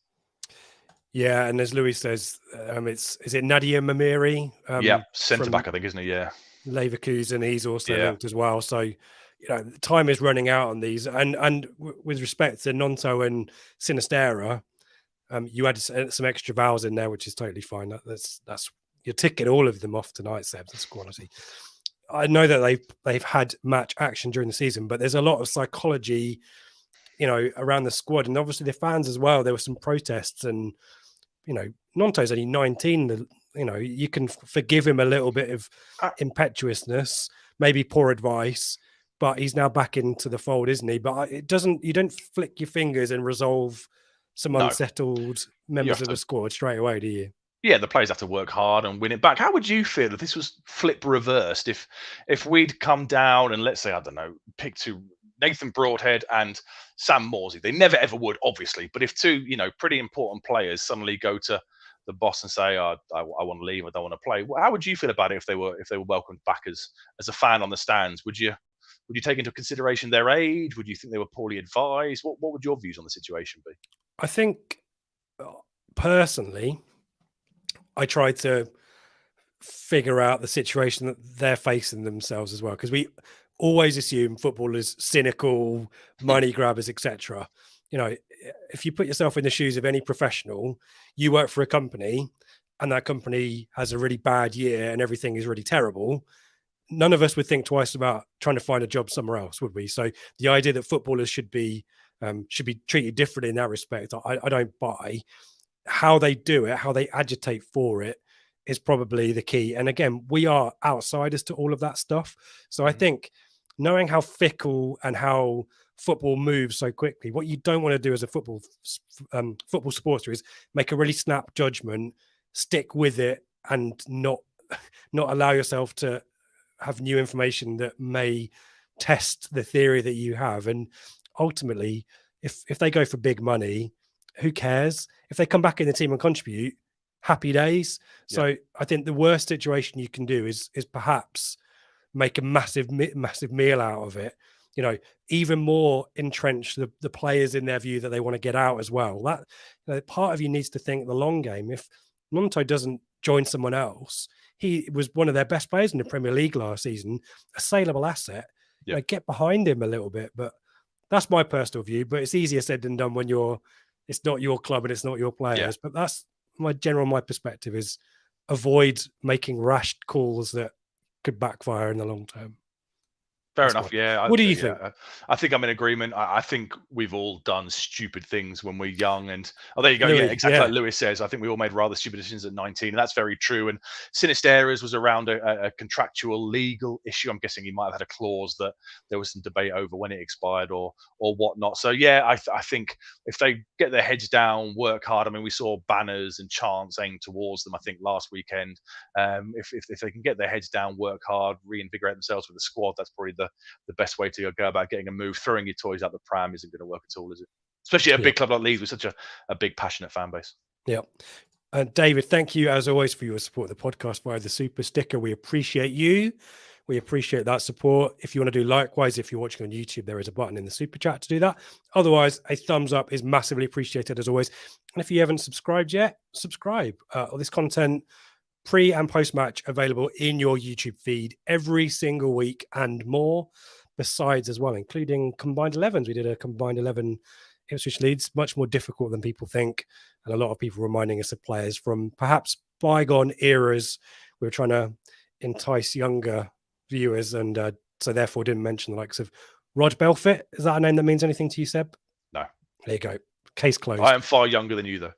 Yeah, and as Louis says, is it Nadia Mamiri? Centre back, I think, isn't he? Yeah, Leverkusen. He's also linked as well. So time is running out on these. And with respect to Nonto and Sinisterra, you had some extra vowels in there, which is totally fine. That's you're ticking all of them off tonight, Seb. That's quality. I know that they've had match action during the season, but there's a lot of psychology, around the squad, and obviously the fans as well. There were some protests, and Nonto's only 19. You can forgive him a little bit of impetuousness, maybe poor advice, but he's now back into the fold, isn't he? But you don't flick your fingers and resolve some unsettled members of the squad straight away, do you? Yeah, the players have to work hard and win it back. How would you feel if this was flip reversed? If we'd come down and, let's say, I don't know, pick two, Nathan Broadhead and Sam Morsey. They never ever would, obviously. But if two, pretty important players suddenly go to the boss and say, I want to leave, I don't want to play. How would you feel about it if they were welcomed back as a fan on the stands? Would you take into consideration their age? Would you think they were poorly advised? What would your views on the situation be? I think personally, I try to figure out the situation that they're facing themselves as well, because we always assume footballers cynical, money grabbers, etc. If you put yourself in the shoes of any professional, you work for a company and that company has a really bad year and everything is really terrible, none of us would think twice about trying to find a job somewhere else, would we? So the idea that footballers should be treated differently in that respect, I don't buy. How they do it, how they agitate for it, is probably the key. And again, we are outsiders to all of that stuff. So I think knowing how fickle and how football moves so quickly, what you don't want to do as a football supporter is make a really snap judgment, stick with it, and not allow yourself to have new information that may test the theory that you have. And ultimately, if they go for big money, who cares? If they come back in the team and contribute, happy days. So I think the worst situation you can do is perhaps make a massive meal out of it. Even more entrench the players in their view that they want to get out as well. That part of you needs to think the long game. If Nonto doesn't join someone else, he was one of their best players in the Premier League last season, a saleable asset. Get behind him a little bit. But that's my personal view. But it's easier said than done when it's not your club and it's not your players. But that's my perspective is avoid making rash calls that could backfire in the long term. Fair enough. Yeah. What do you think? I think I'm in agreement. I think we've all done stupid things when we're young. And there you go. Louis, yeah, exactly like Lewis says. I think we all made rather stupid decisions at 19, and that's very true. And Sinisterra's was around a contractual legal issue. I'm guessing he might have had a clause that there was some debate over when it expired or whatnot. So I think if they get their heads down, work hard. I mean, we saw banners and chants aimed towards them, I think, last weekend. If they can get their heads down, work hard, reinvigorate themselves with the squad, that's probably the best way to go about getting a move. Throwing your toys out the pram isn't going to work at all, is it? Especially at a big club like Leeds with such a big, passionate fan base. Yeah. And David, thank you as always for your support of the podcast via the super sticker. We appreciate you. We appreciate that support. If you want to do likewise, if you're watching on YouTube, there is a button in the super chat to do that. Otherwise, a thumbs up is massively appreciated as always. And if you haven't subscribed yet, subscribe. All this content, pre and post match, available in your YouTube feed every single week and more. Besides as well, including combined 11s. We did a combined 11 Ipswich Leeds, much more difficult than people think. And a lot of people reminding us of players from perhaps bygone eras. We were trying to entice younger viewers, and so therefore didn't mention the likes of Rod Belfit. Is that a name that means anything to you, Seb? No. There you go. Case closed. I am far younger than you, though.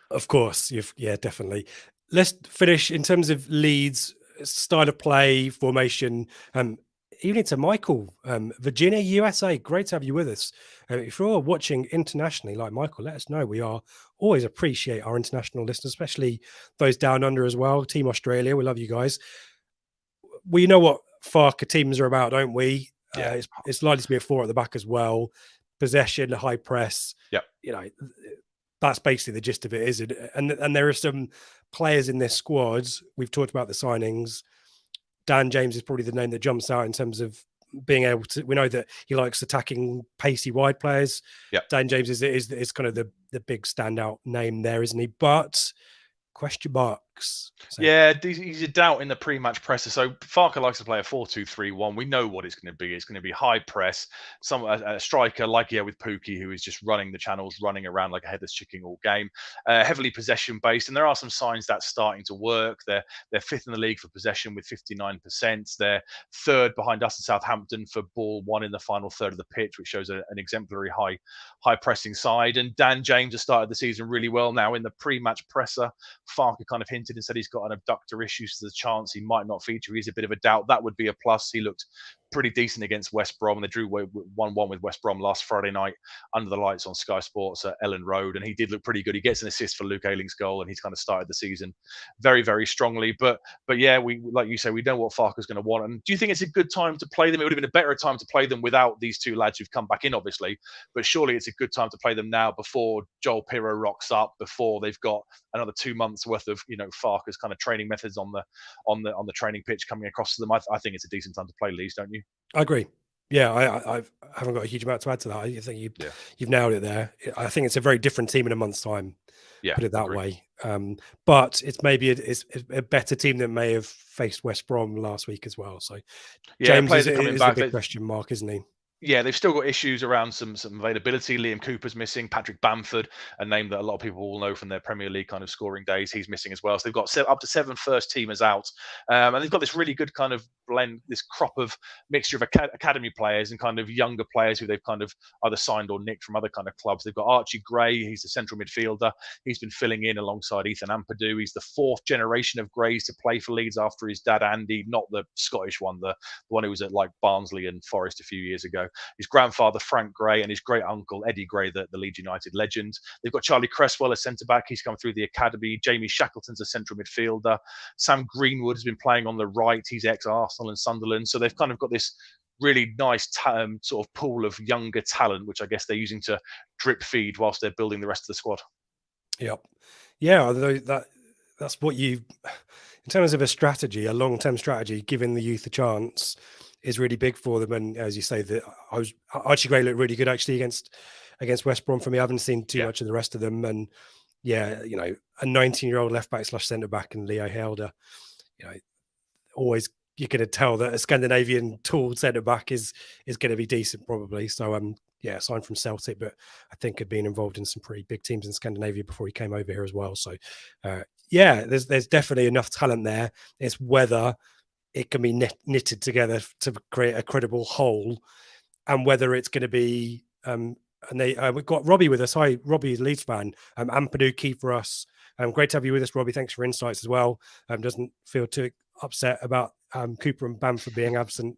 Of course. Yeah, definitely. Let's finish in terms of Leeds, style of play, formation. Evening to Michael, Virginia, USA. Great to have you with us. If you're watching internationally like Michael, let us know. We always appreciate our international listeners, especially those down under as well. Team Australia, we love you guys. We know what Farke teams are about, don't we? Yeah. It's likely to be a 4 at the back as well. Possession, high press. Yeah. That's basically the gist of it, isn't it? And there are some players in this squad. We've talked about the signings. Dan James is probably the name that jumps out in terms of being able to. We know that he likes attacking pacey wide players. Yeah. Dan James is kind of the big standout name there, isn't he? But question marks. So. Yeah, he's a doubt in the pre-match presser. So Farke likes to play a 4-2-3-1. We know what it's going to be. It's going to be high press. A striker like with Pookie, who is just running the channels, running around like a headless chicken all game. Heavily possession based, and there are some signs that's starting to work. They're 5th in the league for possession with 59%. They're 3rd behind us in Southampton for ball won in the final third of the pitch, which shows an exemplary high pressing side. And Dan James has started the season really well now in the pre-match presser. Farke kind of hinted and said he's got an abductor issue, so there's a chance he might not feature. He's a bit of a doubt. That would be a plus. He looked pretty decent against West Brom. They drew 1-1 with West Brom last Friday night under the lights on Sky Sports at Ellen Road, and he did look pretty good. He gets an assist for Luke Ayling's goal, and he's kind of started the season very, very strongly. But yeah, we, like you say, we know what Farke's going to want. And do you think it's a good time to play them? It would have been a better time to play them without these two lads who've come back in, obviously. But surely it's a good time to play them now before Joel Pirro rocks up, before they've got another 2 months worth of Farke's kind of training methods on the training pitch coming across to them. I think it's a decent time to play Leeds, don't you? I agree. Yeah, I haven't got a huge amount to add to that. I think you've nailed it there. I think it's a very different team in a month's time. Yeah, put it that way. But it's maybe it's a better team that may have faced West Brom last week as well. So James is a big question mark, isn't he? Yeah, they've still got issues around some availability. Liam Cooper's missing. Patrick Bamford, a name that a lot of people will know from their Premier League kind of scoring days, he's missing as well. So they've got up to 7 first teamers out. And they've got this really good kind of blend, this crop of mixture of academy players and kind of younger players who they've kind of either signed or nicked from other kind of clubs. They've got Archie Gray, he's a central midfielder. He's been filling in alongside Ethan Ampadu. He's the 4th generation of Grays to play for Leeds after his dad, Andy, not the Scottish one, the one who was at like Barnsley and Forest a few years ago. His grandfather, Frank Gray, and his great uncle, Eddie Gray, the Leeds United legend. They've got Charlie Cresswell as centre-back. He's come through the academy. Jamie Shackleton's a central midfielder. Sam Greenwood has been playing on the right. He's ex-Arsenal and Sunderland. So they've kind of got this really nice sort of pool of younger talent, which I guess they're using to drip feed whilst they're building the rest of the squad. Yep. Yeah, that's what you, in terms of a strategy, a long-term strategy, giving the youth a chance is really big for them. And as you say, Archie Gray looked really good actually against West Brom for me. I haven't seen too much of the rest of them. And yeah, a 19-year-old left back / centre back and Leo Helder, always you're going to tell that a Scandinavian tall centre back is going to be decent probably. So signed from Celtic, but I think had been involved in some pretty big teams in Scandinavia before he came over here as well. So there's definitely enough talent there. It's whether it can be knitted together to create a credible whole, and whether it's going to be. And we've got Robbie with us. Hi, Robbie is a Leeds fan. Ampadu key for us. Great to have you with us, Robbie. Thanks for insights as well. Doesn't feel too upset about Cooper and Bamford being absent.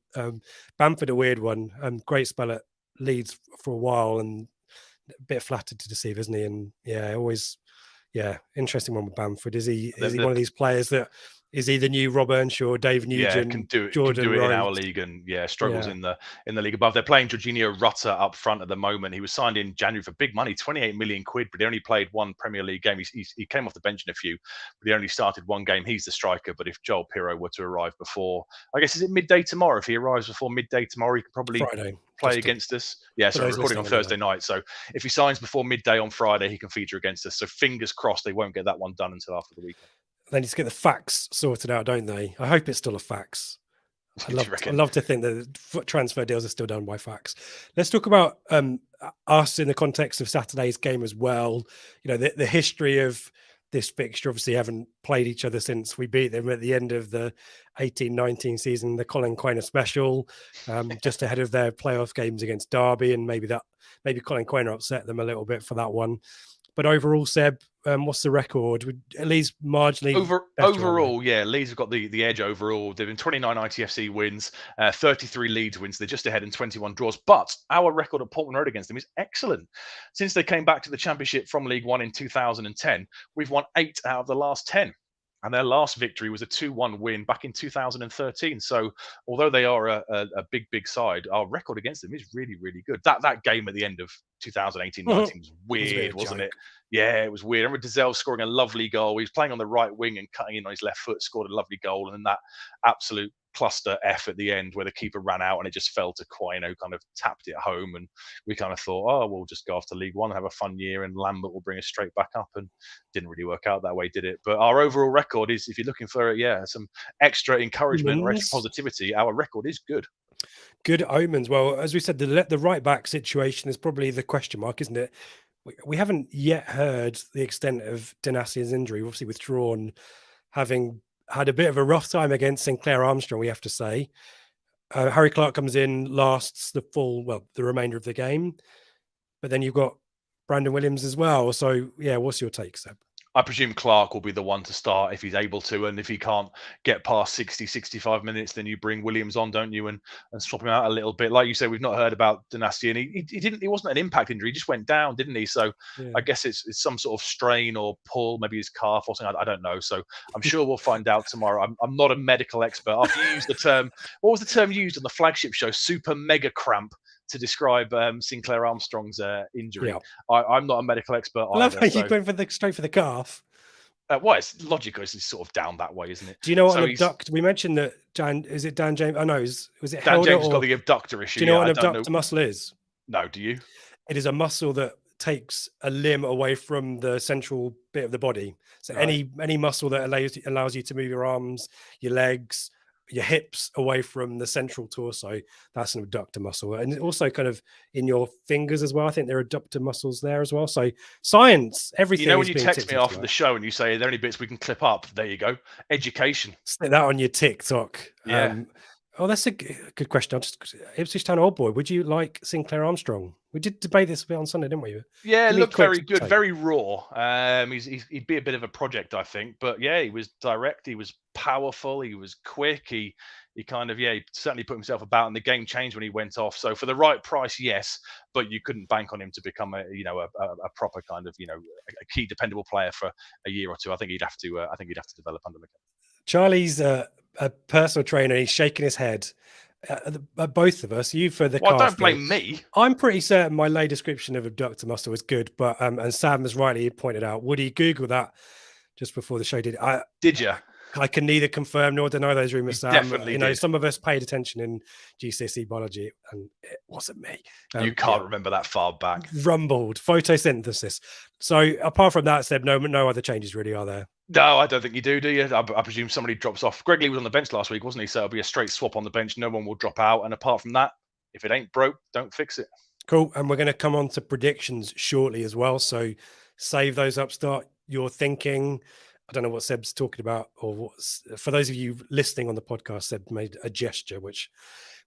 Bamford a weird one. Great spell at Leeds for a while, and a bit flattered to deceive, isn't he? And interesting one with Bamford. Is he one of these players that Is he the new Rob Earnshaw, Dave Nugent, can do Jordan it in Rhodes? our league, and struggles in the league above. They're playing Jorginho Rutter up front at the moment. He was signed in January for big money, 28 million quid, but he only played one Premier League game. He came off the bench in a few, but he only started one game. He's the striker, but if Joel Pirro were to arrive before, I guess, is it midday tomorrow? If he arrives before midday tomorrow, he could probably Friday, play against us. Yeah, so recording on Thursday night. So if he signs before midday on Friday, he can feature against us. So fingers crossed they won't get that one done until after the weekend. They need to get the facts sorted out, don't they? I hope it's still a fax. I love to think that transfer deals are still done by fax. Let's talk about us in the context of Saturday's game as well. You know, the history of this fixture. Obviously, haven't played each other since we beat them at the end of the 18-19 season, the Colin Quainer special, just ahead of their playoff games against Derby, and maybe Colin Quainer upset them a little bit for that one. But overall, Seb, what's the record? At least marginally. Overall, yeah, Leeds have got the edge overall. They've been 29 ITFC wins, 33 Leeds wins. They're just ahead in 21 draws. But our record at Portman Road against them is excellent. Since they came back to the Championship from League One in 2010, we've won 8 out of the last 10. And their last victory was a 2-1 win back in 2013. So although they are a big side, our record against them is really, really good. That game at the end of 2018-19 was weird, wasn't it? Yeah, it was weird. I remember Dizelle scoring a lovely goal. He was playing on the right wing and cutting in on his left foot, scored a lovely goal. And then that absolute cluster F at the end where the keeper ran out and it just fell to Quaino, kind of tapped it home. And we kind of thought, oh, we'll just go off to League One and have a fun year, and Lambert will bring us straight back up. And didn't really work out that way, did it? But our overall record is, if you're looking for some extra encouragement or extra positivity, our record is good. Good omens. Well, as we said, the right back situation is probably the question mark, isn't it? We haven't yet heard the extent of Denassia's injury. Obviously withdrawn, having had a bit of a rough time against Sinclair Armstrong, we have to say. Harry Clark comes in, lasts the remainder of the game. But then you've got Brandon Williams as well. So, yeah, what's your take, Seb? I presume Clark will be the one to start if he's able to, and if he can't get past 60, 65 minutes, then you bring Williams on, don't you, and swap him out a little bit. Like you said, we've not heard about Denastia, and he wasn't an impact injury, he just went down, didn't he? So yeah. I guess it's some sort of strain or pull, maybe his calf or something. I don't know. So I'm sure we'll find out tomorrow. I'm not a medical expert. After you used the term, what was the term used on the Flagship Show? Super mega cramp, to describe Sinclair Armstrong's injury. Yeah. I'm not a medical expert either. I love how you're going straight for the calf. Well, it's logical. It's sort of down that way, isn't it? Do you know what an abductor? We mentioned that Dan James. Oh no, was it Dan James got the abductor issue? Do you know what an abductor muscle is? No, do you? It is a muscle that takes a limb away from the central bit of the body. So right. any muscle that allows you to move your arms, your legs, your hips away from the central torso, that's an abductor muscle. And also kind of in your fingers as well. I think there are abductor muscles there as well. So science, everything. You know, when you text me after the show and you say, are there any bits we can clip up? There you go. Education. Stick that on your TikTok. Yeah. That's a good question. Ipswich Town old boy, would you like Sinclair Armstrong? We did debate this a bit on Sunday, didn't we? Yeah, it looked very good, very raw. He'd be a bit of a project, I think. But yeah, he was direct, he was powerful, he was quick. He kind of, he certainly put himself about, and the game changed when he went off. So for the right price, yes, but you couldn't bank on him to become a proper kind of, a key dependable player for a year or two. I think he'd have to develop under McKenna. Charlie's a personal trainer. He's shaking his head at both of us. You for the calf. Don't blame me. I'm pretty certain my lay description of abductor muscle was good, but and Sam has rightly pointed out. Would he Google that just before the show? Did you? I can neither confirm nor deny those rumors, Sam. Definitely did. Some of us paid attention in GCSE biology, and it wasn't me. You can't remember that far back. Rumbled photosynthesis. So apart from that, Seb, no other changes really are there. No, I don't think you do you? I presume somebody drops off. Greg Leigh was on the bench last week, wasn't he? So it'll be a straight swap on the bench. No one will drop out. And apart from that, if it ain't broke, don't fix it. Cool. And we're going to come on to predictions shortly as well. So save those up. Start your thinking. I don't know what Seb's talking about, or for those of you listening on the podcast, Seb made a gesture which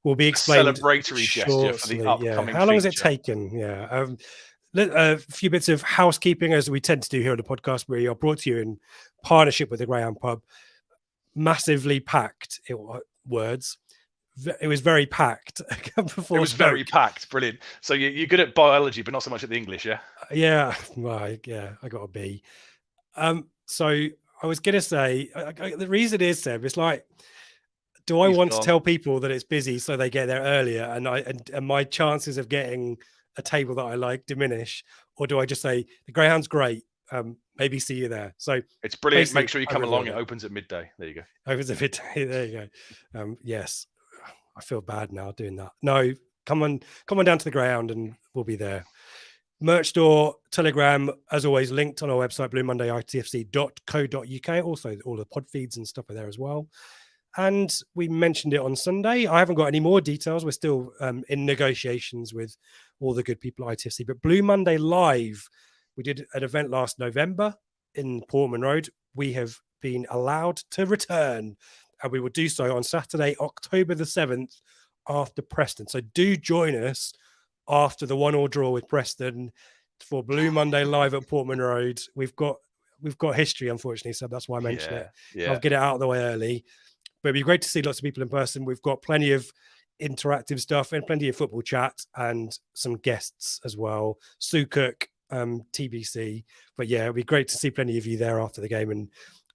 will be explained. A celebratory gesture for the upcoming How long has it taken? Yeah. A few bits of housekeeping, as we tend to do here on the podcast. We are brought to you in partnership with the Greyhound Pub. Massively packed. It was very packed. It was very packed. Brilliant. So you're good at biology, but not so much at the English, yeah? Yeah. Well, yeah, I got a B. So I was going to say, the reason is, Seb, it's like, do I want to tell people that it's busy so they get there earlier and my chances of getting a table that I like diminish? Or do I just say, the Greyhound's great, maybe see you there? So it's brilliant. Make sure you come along. It opens at midday. There you go. Opens at midday. There you go. Yes, I feel bad now doing that. No, come on down to the Greyhound and we'll be there. Merch store, Telegram, as always, linked on our website, bluemonday.itfc.co.uk. Also, all the pod feeds and stuff are there as well. And we mentioned it on Sunday. I haven't got any more details. We're still in negotiations with all the good people at ITFC. But Blue Monday Live, we did an event last November in Portman Road. We have been allowed to return, and we will do so on Saturday, October the 7th, after Preston. So do join us after the 1-1 draw with Preston for Blue Monday Live at Portman Road. We've got history, unfortunately, so that's why I mentioned it. Yeah. I'll get it out of the way early. But it'd be great to see lots of people in person. We've got plenty of interactive stuff and plenty of football chat and some guests as well. Sue Cook, TBC. But yeah, it'd be great to see plenty of you there after the game, and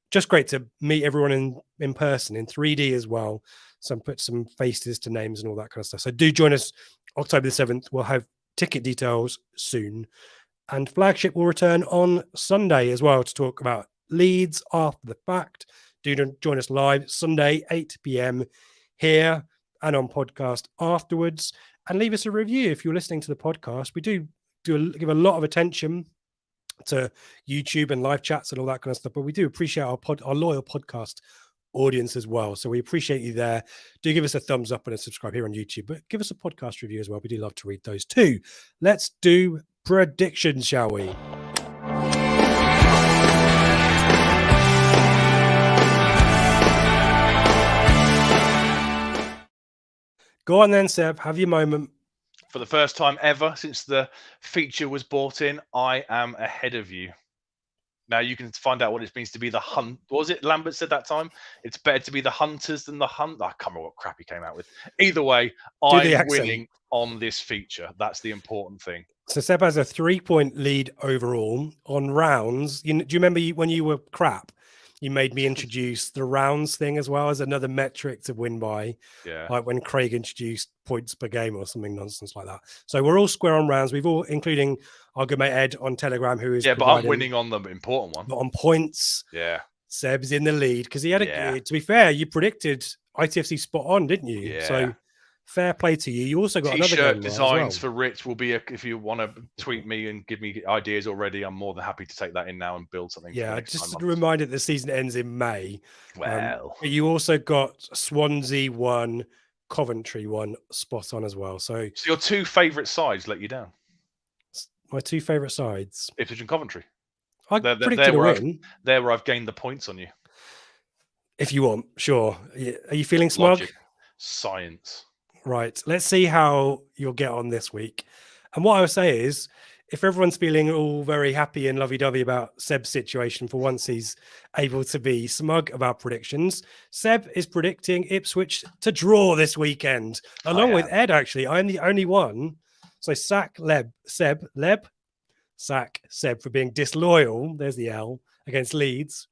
just great to meet everyone in person in 3D as well. So put some faces to names and all that kind of stuff. So do join us October the 7th. We'll have ticket details soon. And Flagship will return on Sunday as well to talk about Leeds after the fact. Do join us live Sunday, 8 p.m. here and on podcast afterwards. And leave us a review if you're listening to the podcast. We do give a lot of attention to YouTube and live chats and all that kind of stuff, but we do appreciate our loyal podcast audience as well. So we appreciate you there. Do give us a thumbs up and a subscribe here on YouTube, but give us a podcast review as well. We do love to read those too. Let's do predictions, shall we? Go on then, Seb. Have your moment. For the first time ever since the feature was brought in, I am ahead of you. Now you can find out what it means to be the hunt. What was it Lambert said that time? It's better to be the hunters than the hunt. I can't remember what crap he came out with. Either way, I'm winning on this feature. That's the important thing. So Seb has a 3-point lead overall on rounds. Do you remember when you were crap? You made me introduce the rounds thing as well as another metric to win by. Yeah. Like when Craig introduced points per game or something nonsense like that. So we're all square on rounds. We've all, including our good mate Ed on Telegram, who is but I'm winning on the important one. But on points. Yeah. Seb's in the lead because he had to be fair, you predicted ITFC spot on, didn't you? Yeah. So fair play to you. You also got another T-shirt designs for Rich will be if you want to tweet me and give me ideas already, I'm more than happy to take that in now and build something. Yeah, just a reminder, the season ends in May. Well, you also got Swansea 1, Coventry 1 spot on as well. So your two favourite sides let you down. My two favourite sides, Ipswich and Coventry. They're where I've gained the points on you. If you want, sure. Are you feeling smug? Logic. Science. Right. Let's see how you'll get on this week. And what I would say is, if everyone's feeling all very happy and lovey-dovey about Seb's situation for once he's able to be smug about predictions, Seb is predicting Ipswich to draw this weekend, along with Ed, actually. I'm the only one. So sack Seb for being disloyal, there's the L, against Leeds,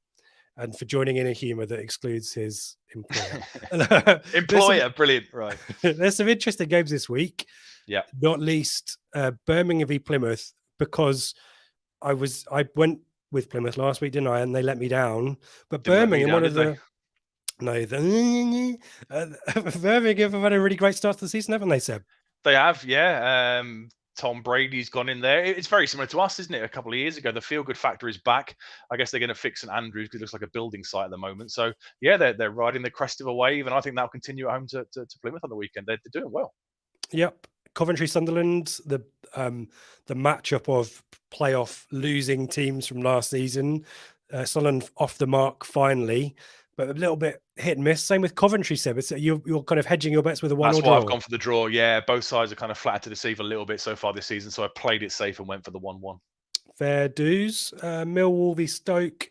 and for joining in a humour that excludes his employer. Brilliant, right. There's some interesting games this week. Yeah. Not least Birmingham v Plymouth, because I went with Plymouth last week, didn't I? And they let me down. But Birmingham, Birmingham have had a really great start to the season, haven't they, Seb? They have, yeah. Tom Brady's gone in there. It's very similar to us, isn't it? A couple of years ago, the feel-good factor is back. I guess they're going to fix St Andrews because it looks like a building site at the moment. So, yeah, they're riding the crest of a wave, and I think that'll continue at home to Plymouth on the weekend. They're doing well. Yep. Coventry, Sunderland, the matchup of playoff losing teams from last season. Sunderland off the mark finally, but a little bit hit and miss. Same with Coventry, Seb. You're kind of hedging your bets with a 1-1 draw. That's why I've gone for the draw. Yeah, both sides are kind of flat to deceive a little bit so far this season, so I played it safe and went for the 1-1. Fair dues. Millwall v Stoke.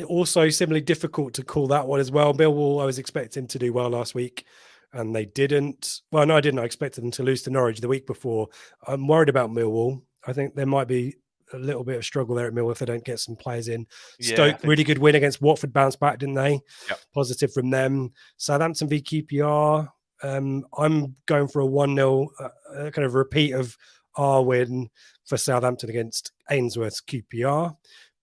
Also similarly difficult to call that one as well. Millwall, I was expecting to do well last week, and they didn't. Well, no, I didn't. I expected them to lose to Norwich the week before. I'm worried about Millwall. I think there might be a little bit of struggle there at Mill if they don't get some players in. Yeah, Stoke, really good win against Watford, bounced back, didn't they? Yep. Positive from them. Southampton v QPR. I'm going for a 1-0 kind of repeat of our win for Southampton against Ainsworth's QPR.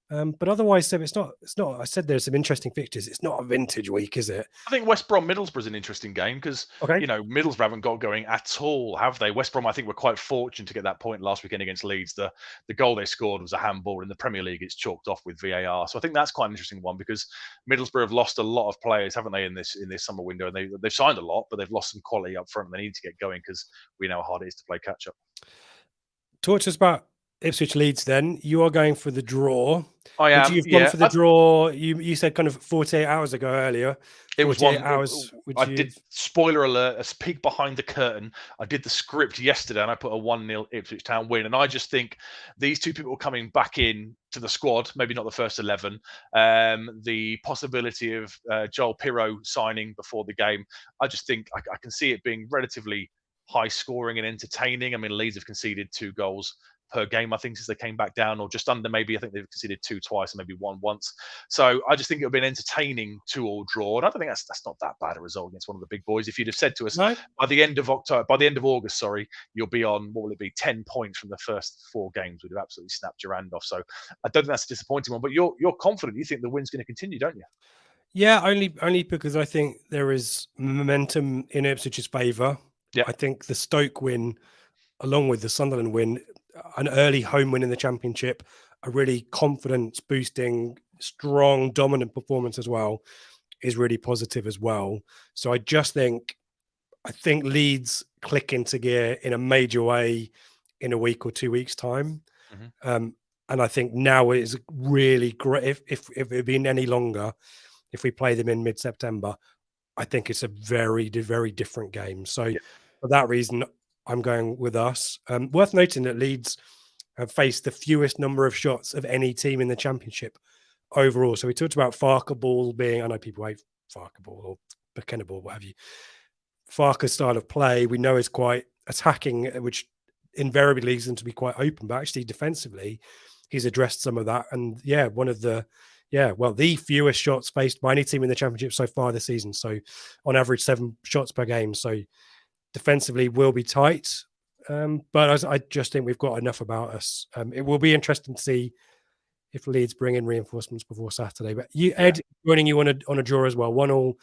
But otherwise, Seb, it's not. I said there's some interesting fixtures. It's not a vintage week, is it? I think West Brom Middlesbrough is an interesting game because Okay. Middlesbrough haven't got going at all, have they? West Brom, I think, were quite fortunate to get that point last weekend against Leeds. The goal they scored was a handball. In the Premier League, it's chalked off with VAR. So I think that's quite an interesting one because Middlesbrough have lost a lot of players, haven't they, in this summer window? And they've signed a lot, but they've lost some quality up front. They need to get going because we know how hard it is to play catch up. Talk to us about Ipswich Leeds then. You are going for the draw. I am. You've gone for the draw. You said kind of 48 hours ago earlier. It was 48 hours. I did, spoiler alert, a peek behind the curtain. I did the script yesterday and I put a 1-0 Ipswich Town win. And I just think these two people coming back in to the squad, maybe not the first 11, the possibility of Joel Pirro signing before the game, I just think I can see it being relatively high scoring and entertaining. I mean, Leeds have conceded 2 goals per game, I think, since they came back down, or just under. Maybe I think they've conceded 2 twice and maybe 1 once. So I just think it'll be an entertaining 2-2 draw, and I don't think that's not that bad a result against one of the big boys. If you'd have said to us by the end of August, you'll be on, what will it be, 10 points from the first 4 games, we'd have absolutely snapped your hand off. So I don't think that's a disappointing one. But you're confident. You think the win's going to continue, don't you? Yeah, only because I think there is momentum in Ipswich's favour. Yeah, I think the Stoke win, along with the Sunderland win, an early home win in the Championship, a really confidence-boosting, strong, dominant performance as well, is really positive as well. So I think Leeds click into gear in a major way in a week or 2 weeks' time. Mm-hmm. And I think now it is really great. If it had been any longer, if we play them in mid-September, I think it's a very, very different game. So for that reason, I'm going with us. Worth noting that Leeds have faced the fewest number of shots of any team in the Championship overall. So we talked about Farke ball being, I know people hate Farke ball or McKenna ball, what have you. Farke's style of play, we know, is quite attacking, which invariably leads them to be quite open. But actually, defensively, he's addressed some of that. And the fewest shots faced by any team in the Championship so far this season. So on average, 7 shots per game. So defensively will be tight. But I just think we've got enough about us. It will be interesting to see if Leeds bring in reinforcements before Saturday. But Ed, joining you on a draw as well. 1-1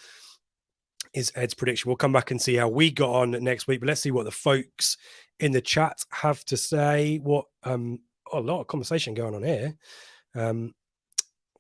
is Ed's prediction. We'll come back and see how we got on next week. But let's see what the folks in the chat have to say. What a lot of conversation going on here.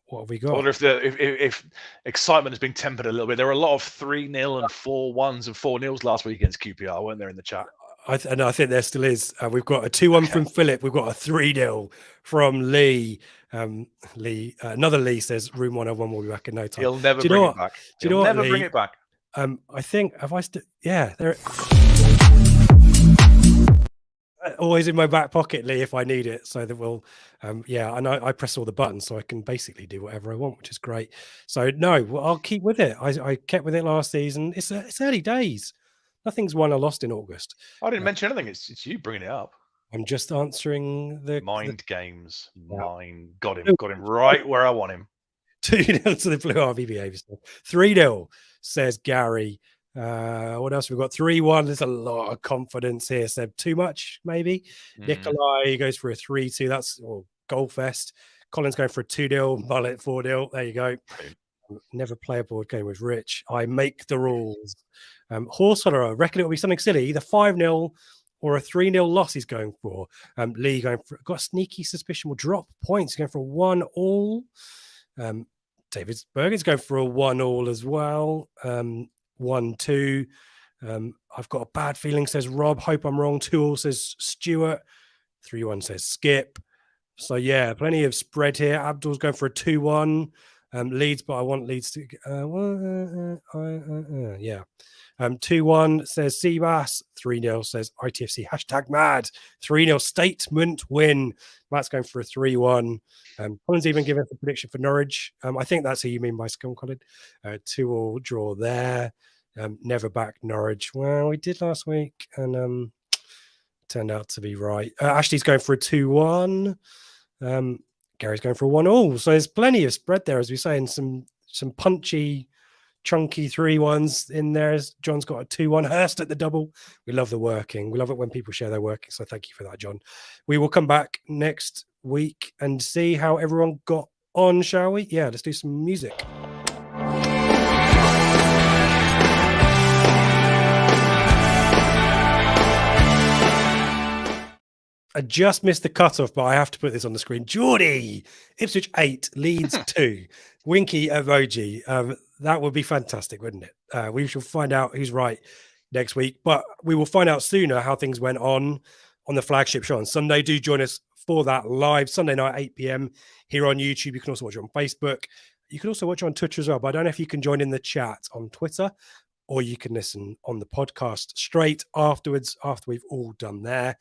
What have we got? I wonder if excitement has been tempered a little bit. There were a lot of 3-0 and 4-1s and 4-0s last week against QPR, weren't there, in the chat? I think there still is. We've got a 2-1 from Philip. We've got a 3-0 from Leigh. Another Leigh says room 101 will be back in no time. He'll never bring it back. He'll never bring it back. I think, there. Always in my back pocket, Leigh, if I need it. So that we'll, and I press all the buttons, so I can basically do whatever I want, which is great. So I'll keep with it. I kept with it last season. It's early days. Nothing's won or lost in August. I didn't mention anything. It's you bringing it up. I'm just answering the mind games. Got him right where I want him. 2-0 to the Blue RBBA. 3-0 says Gary. What else we've got? 3-1. There's a lot of confidence here. Seb, too much maybe. Nikolai goes for a 3-2. That's goal fest. Colin's going for a 2-0. Mullet 4-0. There you go. Never play a board game with Rich. I make the rules. Horseholder, I reckon it'll be something silly. Either 5-0 or a 3-0 loss he's going for. Leigh going for, got a sneaky suspicion will drop points. He's going for a 1-1. David Bergen's going for a 1-1 as well. 1-2. I've got a bad feeling, says Rob. Hope I'm wrong. 2-2 says Stuart. 3-1 says Skip. So plenty of spread here. Abdul's going for a 2-1. Leeds, but I want Leeds to 2-1 says Seabass. 3-0 says ITFC #mad. 3-0 statement win. Matt's going for a 3-1. Colin's even given a prediction for Norwich. I think that's who you mean by Scum, Colin. 2-2 draw there. Never back Norwich. Well, we did last week and turned out to be right. Ashley's going for a 2-1. Gary's going for a 1-1. So there's plenty of spread there, as we say, and some punchy, chunky 3-1s in there. John's got a 2-1 Hurst at the double. We love the working. We love it when people share their working. So thank you for that, John. We will come back next week and see how everyone got on, shall we? Yeah, let's do some music. I just missed the cutoff, but I have to put this on the screen. Geordie, Ipswich 8, Leeds 2. Winky emoji. That would be fantastic, wouldn't it? We shall find out who's right next week, but we will find out sooner how things went on the Flagship Show on Sunday. Do join us for that live Sunday night, 8 p.m. here on YouTube. You can also watch it on Facebook. You can also watch it on Twitter as well, but I don't know if you can join in the chat on Twitter, or you can listen on the podcast straight afterwards, after we've all done there.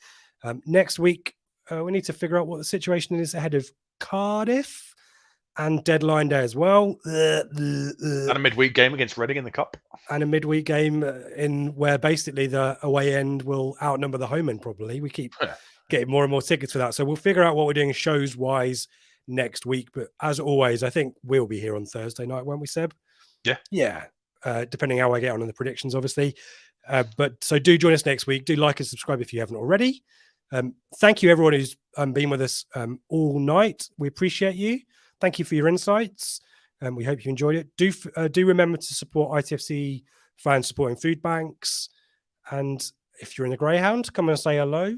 Next week, we need to figure out what the situation is ahead of Cardiff and deadline day as well. And a midweek game against Reading in the Cup. And a midweek game in where basically the away end will outnumber the home end probably. We keep getting more and more tickets for that. So we'll figure out what we're doing shows-wise next week. But as always, I think we'll be here on Thursday night, won't we, Seb? Yeah. Yeah. Depending how I get on the predictions, obviously. But so do join us next week. Do like and subscribe if you haven't already. Thank you, everyone who's been with us all night. We appreciate you. Thank you for your insights. We hope you enjoyed it. Do remember to support ITFC fans supporting food banks. And if you're in the Greyhound, come and say hello.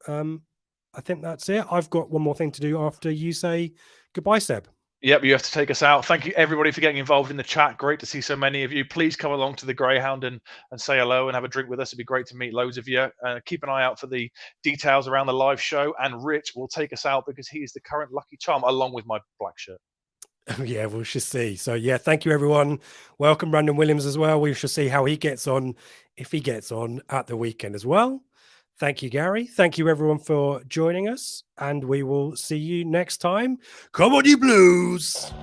I think that's it. I've got one more thing to do after you say goodbye, Seb. Yep, you have to take us out. Thank you, everybody, for getting involved in the chat. Great to see so many of you. Please come along to the Greyhound and say hello and have a drink with us. It'd be great to meet loads of you. Keep an eye out for the details around the live show. And Rich will take us out because he is the current lucky charm, along with my black shirt. Yeah, we shall see. So, yeah, thank you, everyone. Welcome, Brandon Williams, as well. We shall see how he gets on, if he gets on at the weekend as well. Thank you, Gary. Thank you, everyone, for joining us. And we will see you next time. Come on, you Blues!